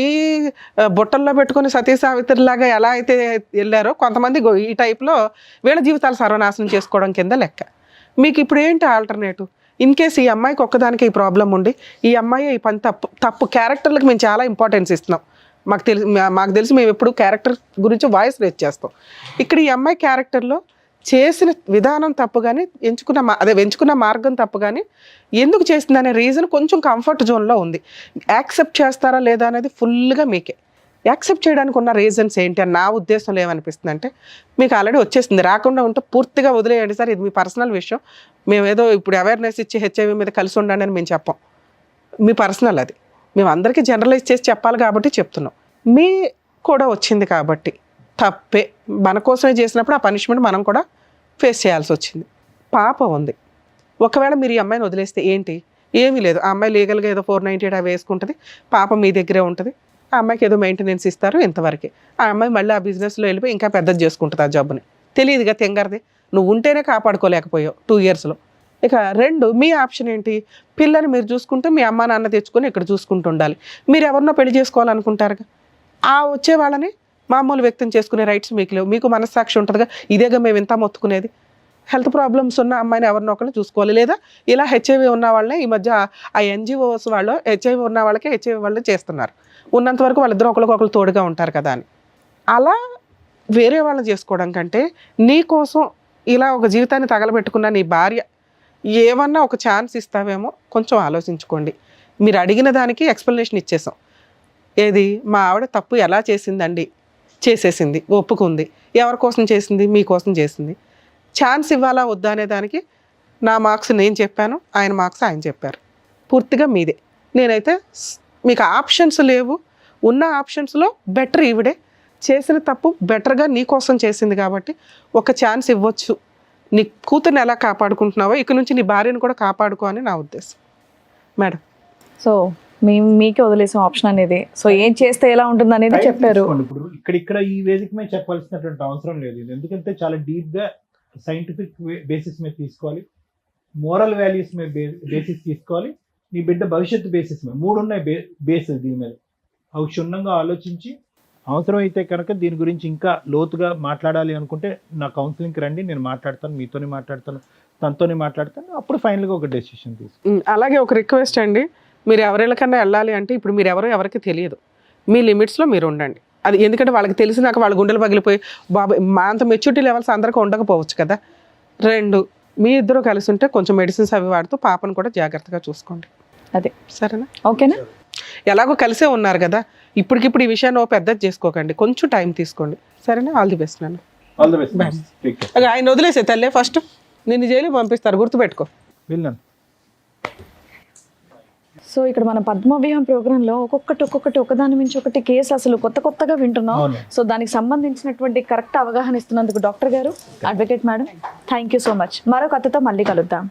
బుట్టల్లో పెట్టుకుని సతీ సావిత్రిలాగా ఎలా అయితే వెళ్ళారో కొంతమంది ఈ టైప్లో వీళ్ళ జీవితాలు సర్వనాశనం చేసుకోవడం కింద లెక్క. మీకు ఇప్పుడు ఏంటి ఆల్టర్నేటివ్? ఇన్ కేస్ ఈ అమ్మాయికి ఒక్కదానికి ఈ ప్రాబ్లం ఉండి ఈ అమ్మాయి ఈ పని తప్పు క్యారెక్టర్లకు మేము చాలా ఇంపార్టెన్స్ ఇస్తున్నాం. మాకు తెలిసి మేము ఎప్పుడు క్యారెక్టర్ గురించి వాయిస్ రేజ్ చేస్తాం. ఇక్కడ ఈ అమ్మాయి క్యారెక్టర్లో చేసిన విధానం తప్పు కానీ ఎంచుకున్న మార్గం తప్పు కానీ ఎందుకు చేసింది అనే రీజన్ కొంచెం కంఫర్ట్ జోన్లో ఉంది. యాక్సెప్ట్ చేస్తారా లేదా అనేది ఫుల్గా మీకే. యాక్సెప్ట్ చేయడానికి ఉన్న రీజన్స్ ఏంటి అని నా ఉద్దేశంలో ఏమనిపిస్తుంది అంటే, మీకు ఆల్రెడీ వచ్చేసింది, రాకుండా ఉంటే పూర్తిగా వదిలేయండి సార్, ఇది మీ పర్సనల్ విషయం, మేము ఏదో ఇప్పుడు అవేర్నెస్ ఇచ్చి హెచ్ఐవి మీద కలిసి ఉండండి అని మేము చెప్పాం, మీ పర్సనల్ అది, మేము అందరికీ జనరలైజ్ చేసి చెప్పాలి కాబట్టి చెప్తున్నాం. మీ కూడా వచ్చింది కాబట్టి తప్పే, మన కోసమే చేసినప్పుడు ఆ పనిష్మెంట్ మనం కూడా ఫేస్ చేయాల్సి వచ్చింది. పాప ఉంది, ఒకవేళ మీరు ఈ అమ్మాయిని వదిలేస్తే ఏంటి, ఏమీ లేదు, ఆ అమ్మాయి లీగల్గా ఏదో 498 అవి వేసుకుంటుంది, పాప మీ దగ్గరే ఉంటుంది, ఆ అమ్మాయికి ఏదో మెయింటెనెన్స్ ఇస్తారు ఇంతవరకే, ఆ అమ్మాయి మళ్ళీ ఆ బిజినెస్లో వెళ్ళిపోయి ఇంకా పెద్దది చేసుకుంటుంది ఆ జాబ్ని, తెలియదుగా తెంగరది, నువ్వు ఉంటేనే కాపాడుకోలేకపోయావు 2 yearsలో. ఇక 2, మీ ఆప్షన్ ఏంటి, పిల్లని మీరు చూసుకుంటే మీ అమ్మ నాన్న తెచ్చుకొని ఇక్కడ చూసుకుంటూ ఉండాలి, మీరు ఎవరినో పెళ్లి చేసుకోవాలనుకుంటారుగా, ఆ వచ్చే వాళ్ళని మామూలు వ్యక్తం చేసుకునే రైట్స్ మీకు లేవు, మీకు మనస్సాక్షి ఉంటుందిగా, ఇదేగా మేము ఇంత మొత్తుకునేది, హెల్త్ ప్రాబ్లమ్స్ ఉన్న అమ్మాయిని ఎవరినో ఒకరిని చూసుకోవాలి, లేదా ఇలా హెచ్ఐవి ఉన్న వాళ్ళని ఈ మధ్య ఆ ఎన్జిఓస్ వాళ్ళు హెచ్ఐవి ఉన్న వాళ్ళకి హెచ్ఐవి వాళ్ళు చేస్తున్నారు, ఉన్నంత వరకు వాళ్ళిద్దరూ ఒకరికొకరు తోడుగా ఉంటారు కదా అని. అలా వేరే వాళ్ళని చేసుకోవడం కంటే నీ కోసం ఇలా ఒక జీవితాన్ని తగలబెట్టుకున్న నీ భార్య ఏమన్నా ఒక ఛాన్స్ ఇస్తావేమో కొంచెం ఆలోచించుకోండి. మీరు అడిగిన దానికి ఎక్స్ప్లెనేషన్ ఇచ్చేసాం, ఏది మా ఆవిడ తప్పు ఎలా చేసిందండి, చేసేసింది, ఒప్పుకుంది, ఎవరి కోసం చేసింది, మీకోసం చేసింది, ఛాన్స్ ఇవ్వాలా వద్దా అనే దానికి నా మార్క్స్ నేను చెప్పాను, ఆయన మార్క్స్ ఆయన చెప్పారు, పూర్తిగా మీదే. నేనైతే మీకు ఆప్షన్స్ లేవు, ఉన్న ఆప్షన్స్లో బెటర్ ఈవిడే, చేసిన తప్పు బెటర్గా నీ కోసం చేసింది కాబట్టి ఒక ఛాన్స్ ఇవ్వచ్చు, నీ కూతుర్ని ఎలా కాపాడుకుంటున్నావో ఇక నుంచి నీ భార్యను కూడా కాపాడుకో అని నా ఉద్దేశం మేడం. సో మీకే వదిలేసాం ఆప్షన్ అనేది, సో ఏం చేస్తే ఎలా ఉంటుంది అనేది చెప్పారు. ఇప్పుడు ఇక్కడ ఈ వేదిక మీద చెప్పాల్సినటువంటి అవసరం లేదు, ఎందుకంటే చాలా డీప్ గా సైంటిఫిక్ బేసిస్ మీద తీసుకోవాలి, మోరల్ వాల్యూస్ మీద బేసిస్ తీసుకోవాలి, నీ బిడ్డ భవిష్యత్తు బేసిస్ మీద, 3 ఉన్నాయి బేసిస్ దీని మీద, అవి క్షుణ్ణంగా ఆలోచించి అవసరం అయితే కనుక దీని గురించి ఇంకా లోతుగా మాట్లాడాలి అనుకుంటే నా కౌన్సిలింగ్కి రండి, నేను మాట్లాడతాను, మీతోనే మాట్లాడతాను, తనతోనే మాట్లాడతాను, అప్పుడు ఫైనల్గా ఒక డెసిషన్ తీసుకుంటాను. అలాగే ఒక రిక్వెస్ట్ అండి, మీరు ఎవరికన్నా వెళ్ళాలి అంటే ఇప్పుడు మీరు ఎవరికి తెలియదు, మీ లిమిట్స్లో మీరు ఉండండి, అది ఎందుకంటే వాళ్ళకి తెలిసినాక వాళ్ళ గుండెలు పగిలిపోయి బాబా మా అంత మెచ్యూరిటీ లెవెల్స్ అందరికీ ఉండకపోవచ్చు కదా. 2, మీ ఇద్దరు కలిసి ఉంటే కొంచెం మెడిసిన్స్ అవి వాడుతూ పాపను కూడా జాగ్రత్తగా చూసుకోండి, అదే సరేనా? ఓకేనా? ఎలాగో కలిసే ఉన్నారు కదా, ఇప్పటికిప్పుడు ఈ విషయాన్ని పెద్దది చేసుకోకండి, కొంచెం టైం తీసుకోండి, సరేనా? ఆల్ ది బెస్ట్ నాన్న. All the best. ఆయన వదిలేసే తల్లే, ఫస్ట్ నిన్ను జైలు పంపిస్తారు, గుర్తుపెట్టుకో. వెళ్ళాను. సో ఇక్కడ మన పద్మవ్యూహం ప్రోగ్రాంలో ఒక్కొక్కటి ఒకదాని మించి ఒకటి కేసు అసలు కొత్తగా వింటున్నాం. సో దానికి సంబంధించినటువంటి కరెక్ట్ అవగాహన ఇస్తున్నందుకు డాక్టర్ గారు, advocate madam, thank you so much. మరో కథతో మళ్ళీ కలుద్దాం.